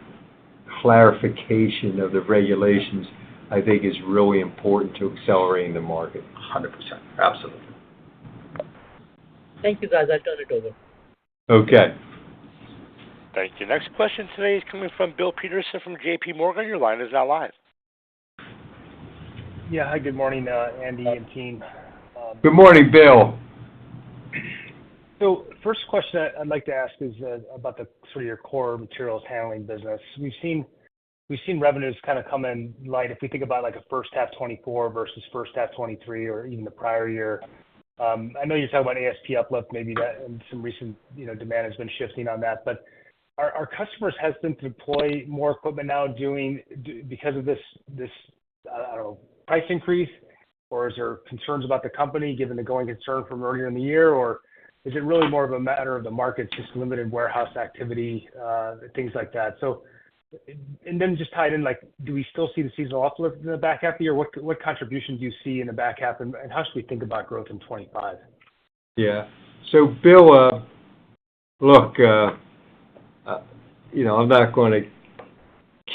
clarification of the regulations, I think, is really important to accelerating the market. 100%. Absolutely. Thank you, guys. I'll turn it over. Okay. Thank you. Next question today is coming from Bill Peterson from J.P. Morgan. Your line is now live. Yeah. Hi, good morning, Andy and team. Good morning, Bill. So first question I'd like to ask is about the sort of your core materials handling business. We've seen revenues kind of come in light. If we think about like a first half 24 versus first half 23 or even the prior year, I know you're talking about ASP uplift, maybe that and some recent demand has been shifting on that, but are customers hesitant to deploy more equipment now because of this I don't know, price increase, or is there concerns about the company given the going concern from earlier in the year, or is it really more of a matter of the market's just limited warehouse activity, things like that? So, and then just tied in, like, do we still see the seasonal uplift in the back half of the year? What contribution do you see in the back half, and how should we think about growth in 25? Yeah. So, Bill, look, I'm not going to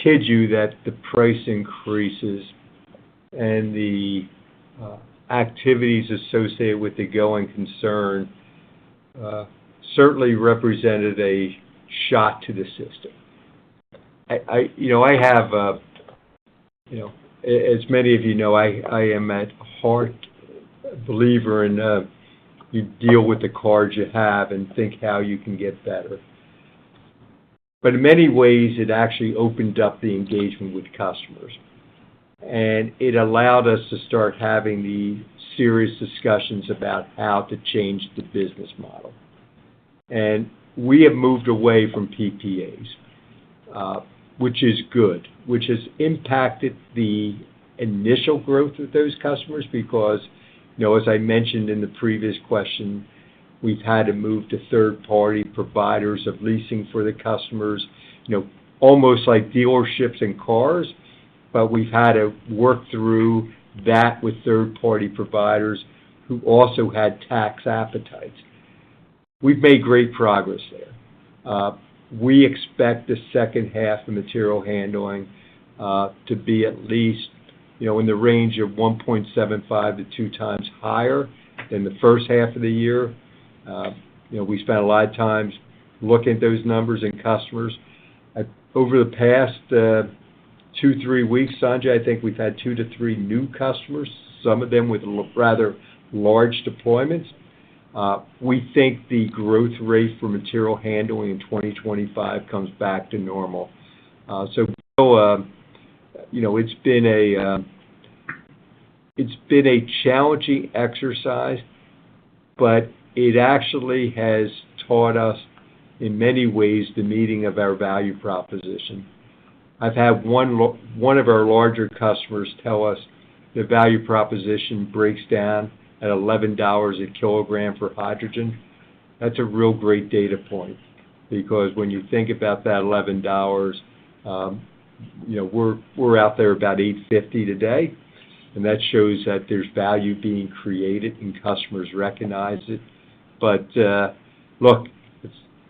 kid you that the price increases and the activities associated with the going concern certainly represented a shot to the system. I have, as many of you know, I am at heart a believer in you deal with the cards you have and think how you can get better. But in many ways, it actually opened up the engagement with customers. And it allowed us to start having the serious discussions about how to change the business model. And we have moved away from PPAs. which is good, which has impacted the initial growth of those customers because, as I mentioned in the previous question, we've had to move to third-party providers of leasing for the customers, almost like dealerships and cars, but we've had to work through that with third-party providers who also had tax appetites. We've made great progress there. We expect the second half of material handling to be at least, in the range of 1.75 to 2 times higher than the first half of the year. We spent a lot of times looking at those numbers and customers. Over the past 2-3 weeks, Sanjay, I think we've had 2 to 3 new customers, some of them with rather large deployments. We think the growth rate for material handling in 2025 comes back to normal. It's been a challenging exercise, but it actually has taught us in many ways the meaning of our value proposition. I've had one of our larger customers tell us the value proposition breaks down at $11 a kilogram for hydrogen. That's a real great data point because when you think about that $11, we're out there about $8.50 today, and that shows that there's value being created and customers recognize it. But look,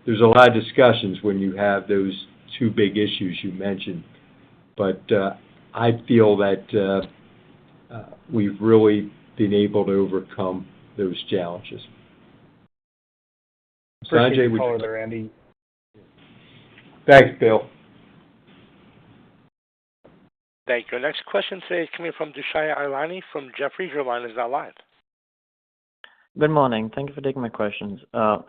there's a lot of discussions when you have those 2 big issues you mentioned, but I feel that we've really been able to overcome those challenges. Appreciate the color there, Andy. Thanks, Bill. Thank you. Our next question today is coming from Dushaya Ailani from Jefferies. Your line is now live. Good morning. Thank you for taking my questions.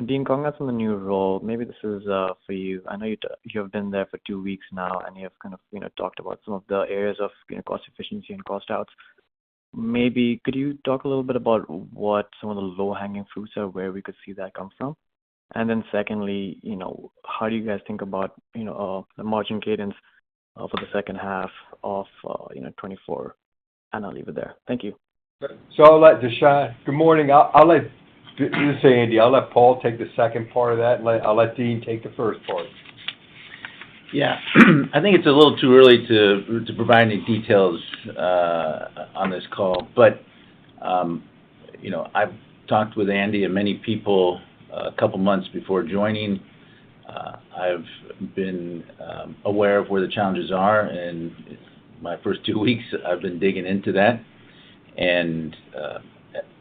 Dean, congrats on the new role. Maybe this is for you. I know you have been there for 2 weeks now, and you have kind of talked about some of the areas of cost efficiency and cost outs. Maybe could you talk a little bit about what some of the low-hanging fruits are, where we could see that come from? And then secondly, how do you guys think about the margin cadence for the second half of 24? And I'll leave it there. Thank you. So I'll let Dushaya. Good morning. This is Andy. I'll let Paul take the second part of that, and I'll let Dean take the first part. Yeah, I think it's a little too early to provide any details on this call, but I've talked with Andy and many people a couple months before joining. I've been aware of where the challenges are, and my first 2 weeks I've been digging into that. And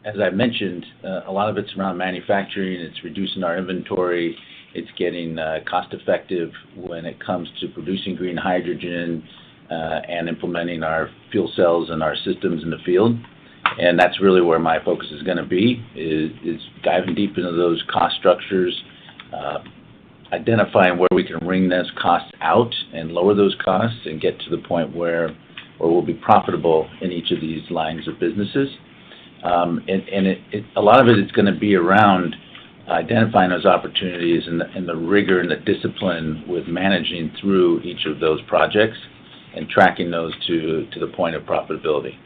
as I mentioned, a lot of it's around manufacturing. It's reducing our inventory. It's getting cost-effective when it comes to producing green hydrogen and implementing our fuel cells and our systems in the field. And that's really where my focus is going to be, is diving deep into those cost structures, identifying where we can wring those costs out and lower those costs and get to the point where we'll be profitable in each of these lines of businesses. A lot of it is going to be around identifying those opportunities and the rigor and the discipline with managing through each of those projects and tracking those to the point of profitability.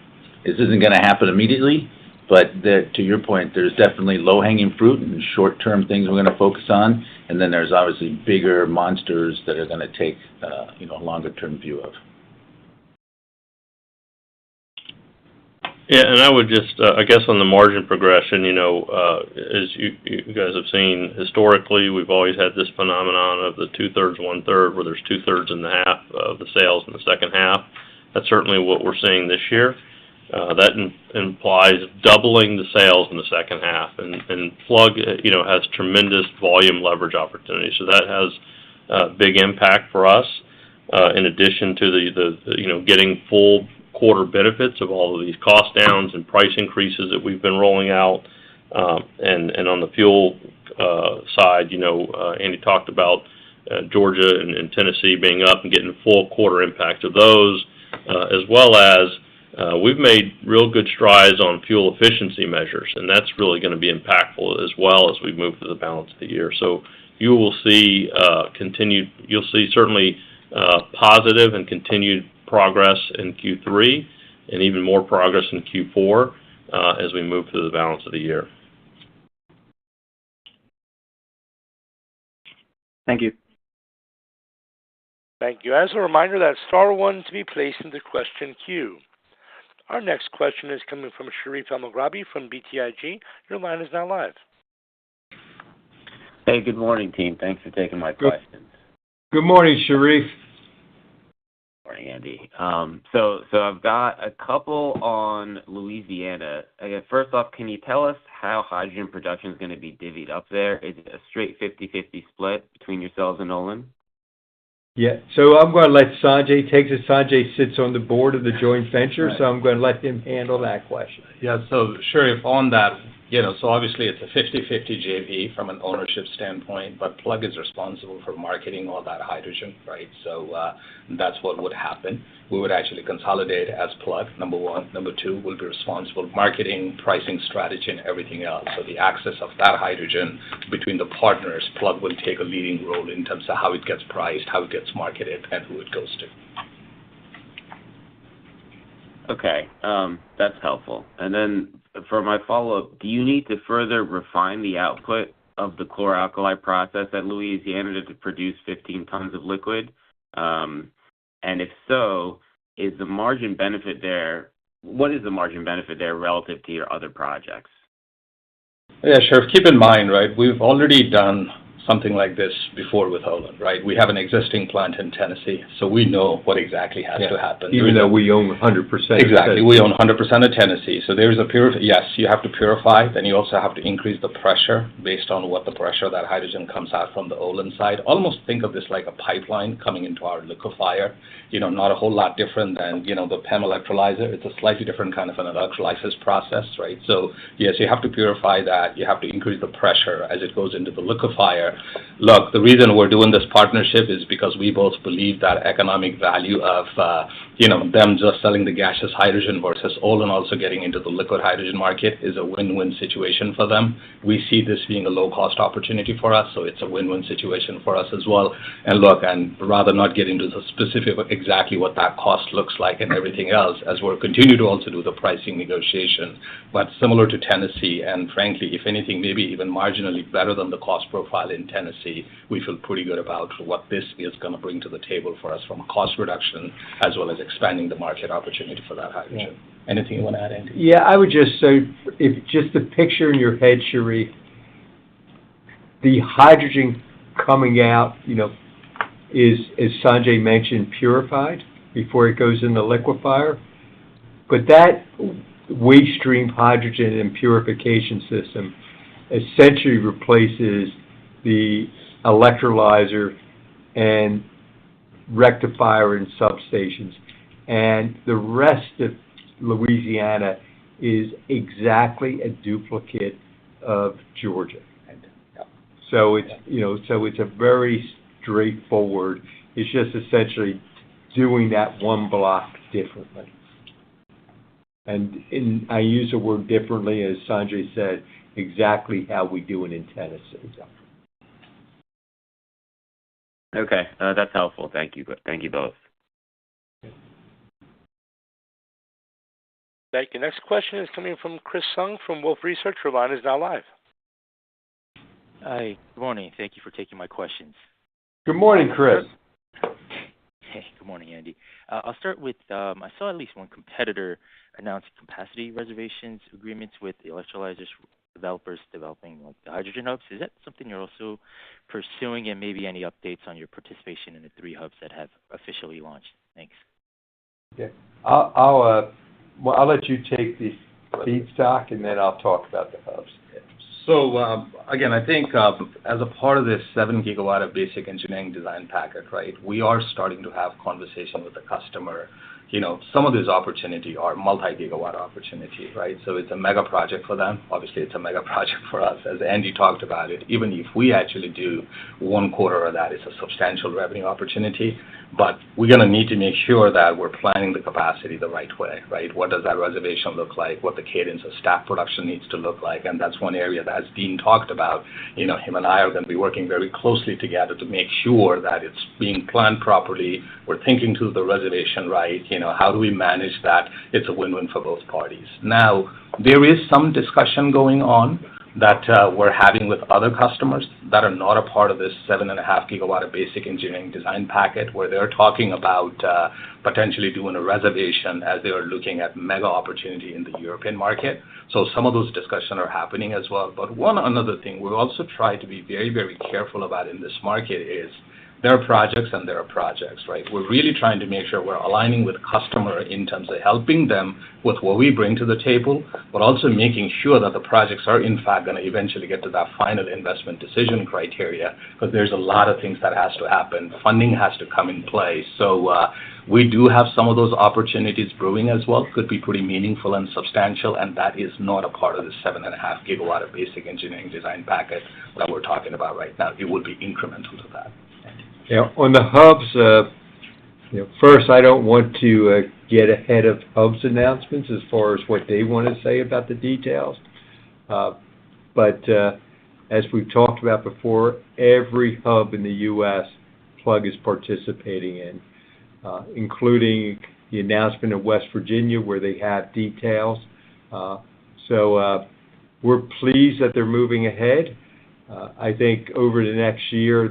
This isn't going to happen immediately, but to your point, there's definitely low-hanging fruit and short-term things we're going to focus on, and then there's obviously bigger monsters that are going to take a longer-term view of. Yeah, and I would just, I guess on the margin progression, as you guys have seen historically, we've always had this phenomenon of the 2/3, 1/3, where there's 2/3 and a half of the sales in the second half. That's certainly what we're seeing this year. That implies doubling the sales in the second half, and Plug, has tremendous volume leverage opportunity. So that has a big impact for us. In addition to the getting full quarter benefits of all of these cost downs and price increases that we've been rolling out, and on the fuel side, Andy talked about Georgia and Tennessee being up and getting full quarter impact of those, as well as we've made real good strides on fuel efficiency measures, and that's really going to be impactful as well as we move through the balance of the year. So you will see you'll see certainly positive and continued progress in Q3 and even more progress in Q4 as we move through the balance of the year. Thank you. Thank you. As a reminder, that's star one to be placed into question queue. Our next question is coming from Sharif El-Maghrabi from BTIG. Your line is now live. Hey, good morning, team. Thanks for taking my questions. Good morning, Sharif. Morning, Andy. So I've got a couple on Louisiana. First off, can you tell us how hydrogen production is going to be divvied up there? Is it a straight 50-50 split between yourselves and Olin? Yeah, so I'm going to let Sanjay take it. Sanjay sits on the board of the joint venture, right. So I'm going to let him handle that question. Yeah, so Sharif, on that, so obviously it's a 50-50 JV from an ownership standpoint, but Plug is responsible for marketing all that hydrogen, right? So that's what would happen. We would actually consolidate as Plug, number one. Number two, we'll be responsible for marketing, pricing strategy, and everything else. So the access of that hydrogen between the partners, Plug will take a leading role in terms of how it gets priced, how it gets marketed, and who it goes to. Okay, that's helpful. And then for my follow-up, do you need to further refine the output of the chlor-alkali process at Louisiana to produce 15 tons of liquid? And if so, is the margin benefit there? What is the margin benefit there relative to your other projects? Yeah, sure. Keep in mind, right, we've already done something like this before with Olin, right? We have an existing plant in Tennessee, so we know what exactly has to happen. Even though we own 100%. Exactly, we own 100% of Tennessee. So there's a yes, you have to purify, then you also have to increase the pressure based on what the pressure of that hydrogen comes out from the Olin side. Almost think of this like a pipeline coming into our liquefier. Not a whole lot different than, the PEM electrolyzer. It's a slightly different kind of an electrolysis process, right? So yes, you have to purify that. You have to increase the pressure as it goes into the liquefier. Look, the reason we're doing this partnership is because we both believe that economic value of, them just selling the gaseous hydrogen versus Olin also getting into the liquid hydrogen market is a win-win situation for them. We see this being a low-cost opportunity for us, so it's a win-win situation for us as well. And look, and rather not get into the specific exactly what that cost looks like and everything else, as we'll continue to also do the pricing negotiation. But similar to Tennessee, and frankly, if anything, maybe even marginally better than the cost profile in Tennessee, we feel pretty good about what this is going to bring to the table for us from a cost reduction as well as expanding the market opportunity for that hydrogen. Yeah. Anything you want to add, Andy? Yeah, I would just say, if just the picture in your head, Sharif, the hydrogen coming out, is, as Sanjay mentioned, purified before it goes in the liquefier. But that waste stream hydrogen and purification system essentially replaces the electrolyzer and rectifier and substations. And the rest of Louisiana is exactly a duplicate of Georgia. So it's, so it's a very straightforward. It's just essentially doing that one block differently. And I use the word differently, as Sanjay said, exactly how we do it in Tennessee. Okay, that's helpful. Thank you. Thank you both. Thank you. Next question is coming from Chris Sung from Wolfe Research. Your line is now live. Hi, good morning. Thank you for taking my questions. Good morning, Chris. Hey, good morning, Andy. I'll start with, I saw at least one competitor announce capacity reservations agreements with electrolyzers developers developing like the hydrogen hubs. Is that something you're also pursuing, and maybe any updates on your participation in the 3 hubs that have officially launched? Thanks. Okay. I'll let you take the feedstock, and then I'll talk about the hubs. So, again, I think as a part of this 7 gigawatt of basic engineering design packet, right, we are starting to have conversation with the customer some of these opportunity are multi-gigawatt opportunity, right? So it's a mega project for them. Obviously, it's a mega project for us. As Andy talked about it, even if we actually do 1/4 of that, it's a substantial revenue opportunity. But we're going to need to make sure that we're planning the capacity the right way, right? What does that reservation look like? What the cadence of staff production needs to look like? And that's one area that, as Dean talked about, him and I are going to be working very closely together to make sure that it's being planned properly. We're thinking to the reservation right. How do we manage that? It's a win-win for both parties. Now, there is some discussion going on that we're having with other customers that are not a part of this 7.5 gigawatt of basic engineering design packet, where they're talking about potentially doing a reservation as they are looking at mega opportunity in the European market. So some of those discussions are happening as well. But one another thing we also try to be very, very careful about in this market is there are projects and there are projects, right? We're really trying to make sure we're aligning with customer in terms of helping them with what we bring to the table, but also making sure that the projects are in fact going to eventually get to that final investment decision criteria, because there's a lot of things that has to happen. Funding has to come in place. So we do have some of those opportunities brewing as well, could be pretty meaningful and substantial, and that is not a part of the 7.5 gigawatt of basic engineering design packet that we're talking about right now. It will be incremental to that. On the hubs, first, I don't want to get ahead of hubs announcements as far as what they want to say about the details. But as we've talked about before, every hub in the U.S. Plug is participating in, including the announcement of West Virginia where they have details. So we're pleased that they're moving ahead. I think over the next year,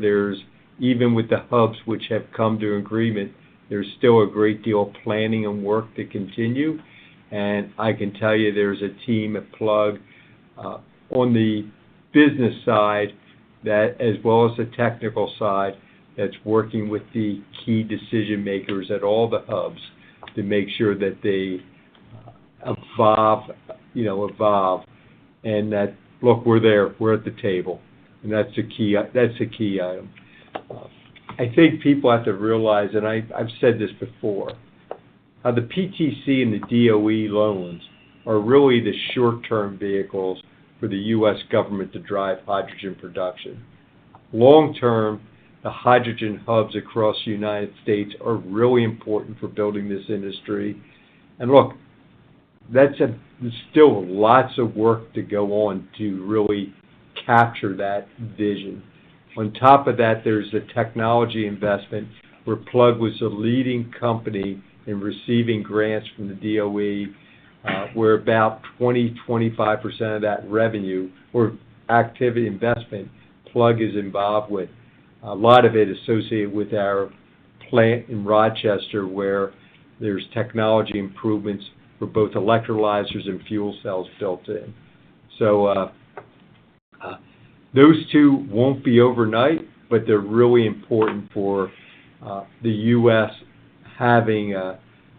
even with the hubs which have come to agreement, there's still a great deal of planning and work to continue. And I can tell you there's a team at Plug on the business side, that as well as the technical side, that's working with the key decision makers at all the hubs to make sure that they evolve, and that, look, we're there, we're at the table. And that's the key item. I think people have to realize, and I've said this before, how the PTC and the DOE loans are really the short-term vehicles for the U.S. government to drive hydrogen production. Long-term, the hydrogen hubs across the United States are really important for building this industry. And look, there's still lots of work to go on to really capture that vision. On top of that, there's the technology investment where Plug was the leading company in receiving grants from the DOE, where about 20-25% of that revenue or activity investment Plug is involved with. A lot of it associated with our plant in Rochester, where there's technology improvements for both electrolyzers and fuel cells built in. So those two won't be overnight, but they're really important for the U.S. having,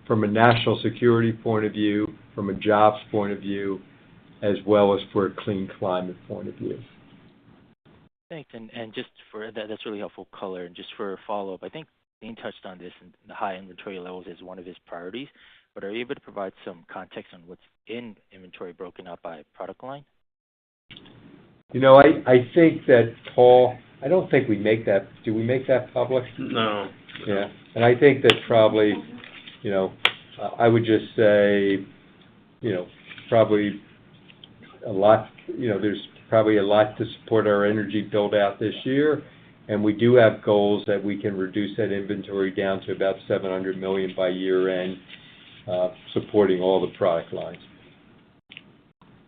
from a national security point of view, from a jobs point of view, as well as for a clean climate point of view. Thanks, and just for that's really helpful color. And just for a follow-up, I think Dean touched on this, and the high inventory levels is one of his priorities. But are you able to provide some context on what's in inventory broken out by product line? I think that, Paul, I don't think we make that. Do we make that public? No. Yeah. And I think that probably, I would just say, probably a lot, there's probably a lot to support our energy build out this year. And we do have goals that we can reduce that inventory down to about $700 million by year end, supporting all the product lines.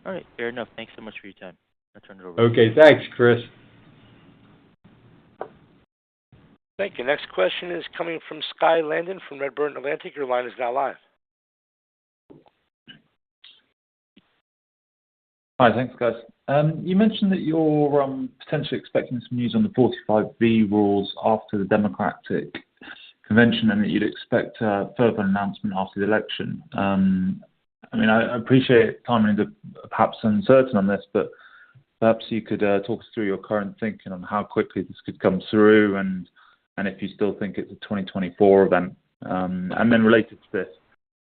All right, fair enough. Thanks so much for your time. I'll turn it over. Okay, thanks, Chris. Thank you. Next question is coming from Sky Landon from Redburn Atlantic. Your line is now live. Hi, thanks, guys. You mentioned that you're potentially expecting some news on the 45V rules after the Democratic convention, and that you'd expect a further announcement after the election. I appreciate timing is perhaps uncertain on this, but perhaps you could talk us through your current thinking on how quickly this could come through, and if you still think it's a 2024 event. And then related to this,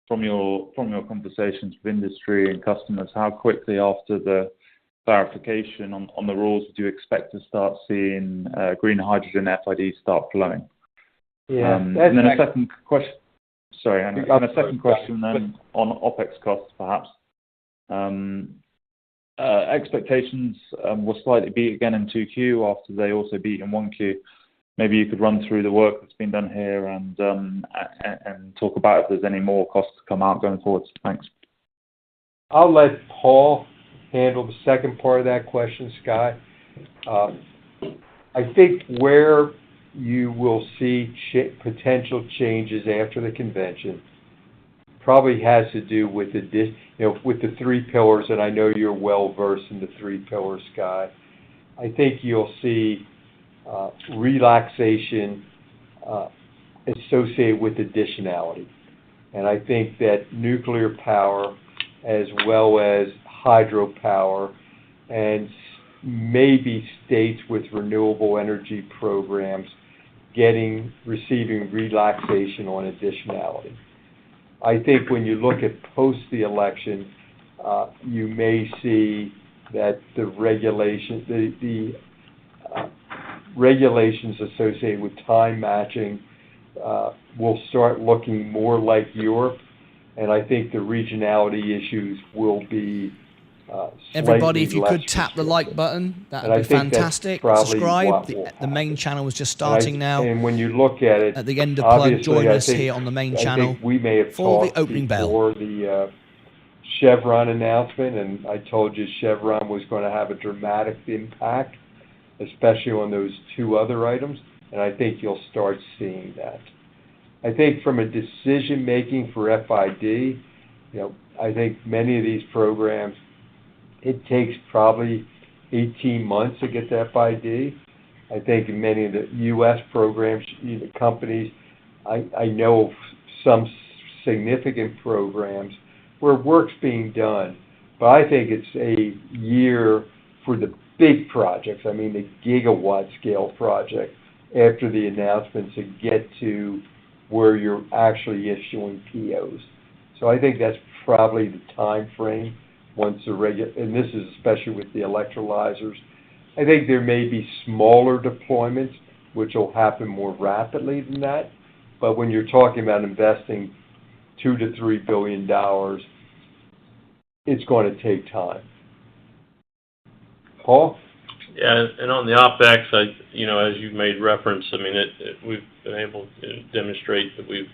from your conversations with industry and customers, how quickly after the clarification on the rules do you expect to start seeing green hydrogen FID start flowing? Yeah. And then a second question. Sorry, and a second question then on OpEx costs, perhaps. Expectations were slightly beat again in 2Q after they also beat in 1Q. Maybe you could run through the work that's been done here and talk about if there's any more costs to come out going forward. Thanks. I'll let Paul handle the second part of that question, Sky. I think where you will see potential changes after the convention probably has to do with with the three pillars, and I know you're well versed in the three pillars, Sky. I think you'll see relaxation associated with additionality, and I think that nuclear power, as well as hydropower, and maybe states with renewable energy programs receiving relaxation on additionality. I think when you look at post the election, you may see that the regulations associated with time matching will start looking more like Europe, and I think the regionality issues will be everybody, if you could less tap the like button, that And would I be think that's fantastic. probably Subscribe. what will The main channel was just And starting now. And when you look at it, At the end of Plug, obviously, join I us think- here on the main I channel think we may have for the talked opening bell. before the Chevron announcement, and I told you Chevron was going to have a dramatic impact, especially on those two other items, and I think you'll start seeing that. I think from a decision making for FID, I think many of these programs, it takes probably 18 months to get to FID. I think in many of the U.S. programs, companies, I know of some significant programs where work's being done, but I think it's a year for the big projects, the gigawatt scale project, after the announcements to get to where you're actually issuing POs. So I think that's probably the time frame once and this is especially with the electrolyzers. I think there may be smaller deployments, which will happen more rapidly than that, but when you're talking about investing $2 to $3 billion, it's going to take time. Paul? Yeah, and on the OpEx, as you've made reference, we've been able to demonstrate that we've,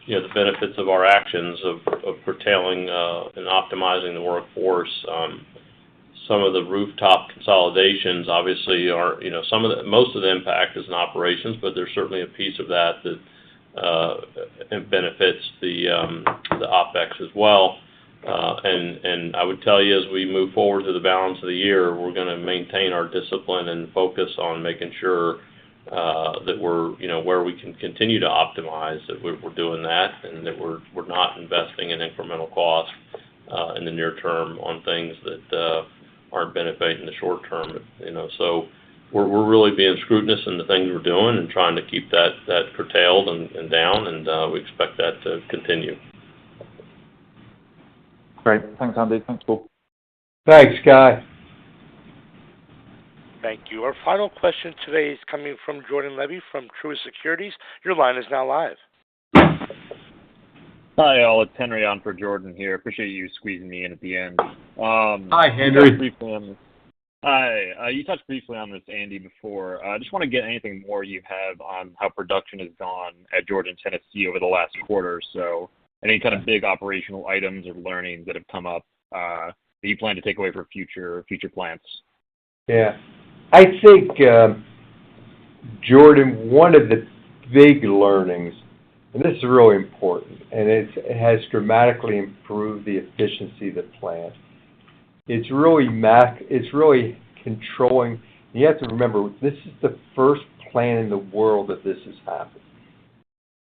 the benefits of our actions of curtailing and optimizing the workforce. Some of the rooftop consolidations obviously are, most of the impact is in operations, but there's certainly a piece of that benefits the OpEx as well. And I would tell you, as we move forward to the balance of the year, we're going to maintain our discipline and focus on making sure that we're, where we can continue to optimize, that we're doing that, and that we're not investing in incremental costs in the near term on things that aren't benefiting the short term. So we're really being scrutinous in the things we're doing and trying to keep that curtailed and down, and we expect that to continue. Great. Thanks, Andy. Thanks, Paul. Thanks, Guy. Thank you. Our final question today is coming from Jordan Levy from Truist Securities. Your line is now live. Hi, all. It's Henry on for Jordan here. Appreciate you squeezing me in at the end. Hi, Henry. Hi. You touched briefly on this, Andy, before. I just want to get anything more you have on how production has gone at Georgia and Tennessee over the last quarter or so. Any kind of big operational items or learnings that have come up that you plan to take away for future plants? Yeah. I think, Jordan, one of the big learnings, and this is really important, and it has dramatically improved the efficiency of the plant. It's really controlling. You have to remember, this is the first plant in the world that this has happened.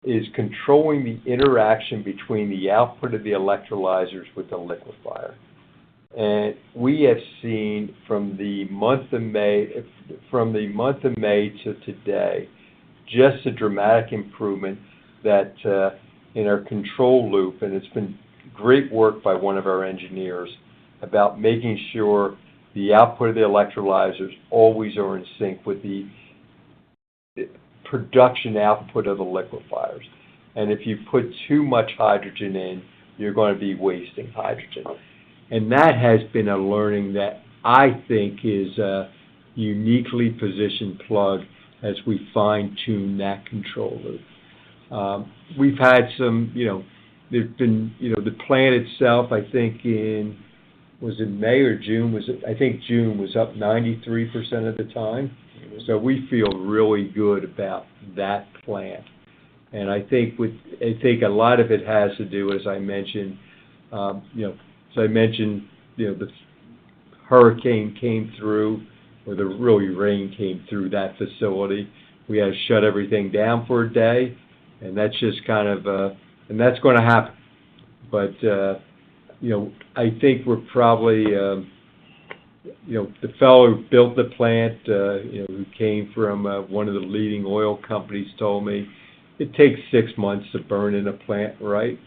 Is controlling the interaction between the output of the electrolyzers with the liquefier. And we have seen from the month of May to today, just a dramatic improvement that, in our control loop, and it's been great work by one of our engineers about making sure the output of the electrolyzers always are in sync with the production output of the liquefiers. And if you put too much hydrogen in, you're going to be wasting hydrogen. And that has been a learning that I think is a uniquely positioned Plug as we fine-tune that control loop. We've had some, there's been, the plant itself, I think was it May or June? I think June was up 93% of the time. So we feel really good about that plant. And I think a lot of it has to do, as I mentioned, the hurricane came through, or the really rain came through that facility. We had to shut everything down for a day, and that's just kind of, and that's going to happen. But, I think we're probably, the fellow who built the plant, who came from one of the leading oil companies told me it takes 6 months to burn in a plant, right?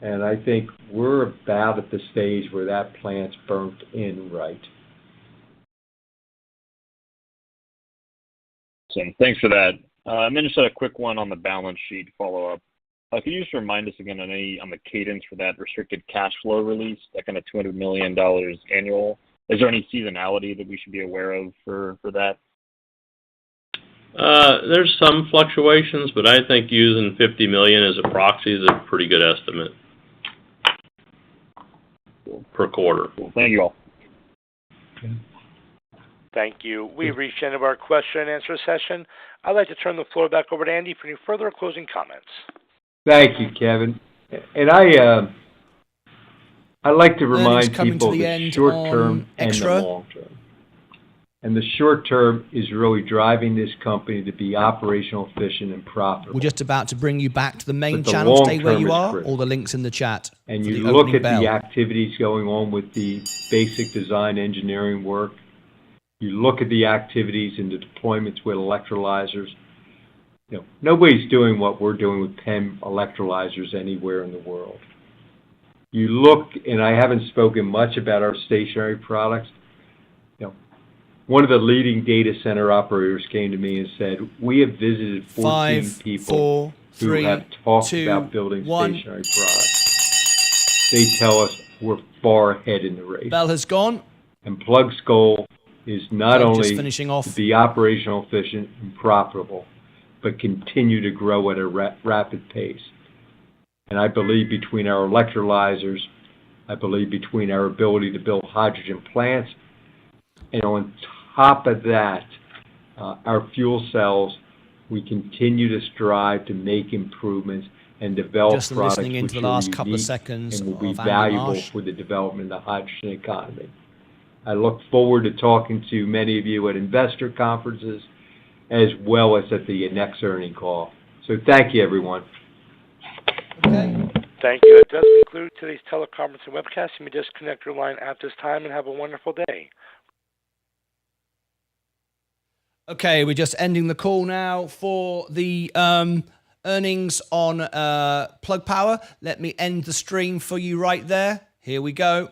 And I think we're about at the stage where that plant's burnt in right. So thanks for that. And then just a quick one on the balance sheet follow-up. Can you just remind us again on the cadence for that restricted cash flow release, that kind of $200 million annual? Is there any seasonality that we should be aware of for that? There's some fluctuations, but I think using 50 million as a proxy is a pretty good estimate per quarter. Cool. Thank you all. Thank you. We've reached the end of our question and answer session. I'd like to turn the floor back over to Andy for any further closing comments. Thank you, Kevin. And I'd like to remind people the short term and the long term. And the short term is really driving this company to be operational, efficient, and profitable. We're just about to bring you back to the main channel. Stay where you are. All the links in the chat. And you look at the activities going on with the basic design engineering work. You look at the activities and the deployments with electrolyzers. Nobody's doing what we're doing with PEM electrolyzers anywhere in the world. You look, and I haven't spoken much about our stationary products. One of the leading data center operators came to me and said, we have visited 14 people who have talked about building stationary products. They tell us we're far ahead in the race. Bell has gone. And Plug's goal is not only to be operational, efficient, and profitable, but continue to grow at a rapid pace. And I believe between our electrolyzers, I believe between our ability to build hydrogen plants, and on top of that, our fuel cells, we continue to strive to make improvements and develop just products listening into the last couple of seconds and will be of valuable Marsh. for the development of the hydrogen economy. I look forward to talking to many of you at investor conferences as well as at the next earnings call. So thank you, everyone. Okay. Thank you. That does conclude today's teleconference and webcast. You may disconnect your line at this time and have a wonderful day. Okay, we're just ending the call now for the earnings on Plug Power. Let me end the stream for you right there. Here we go.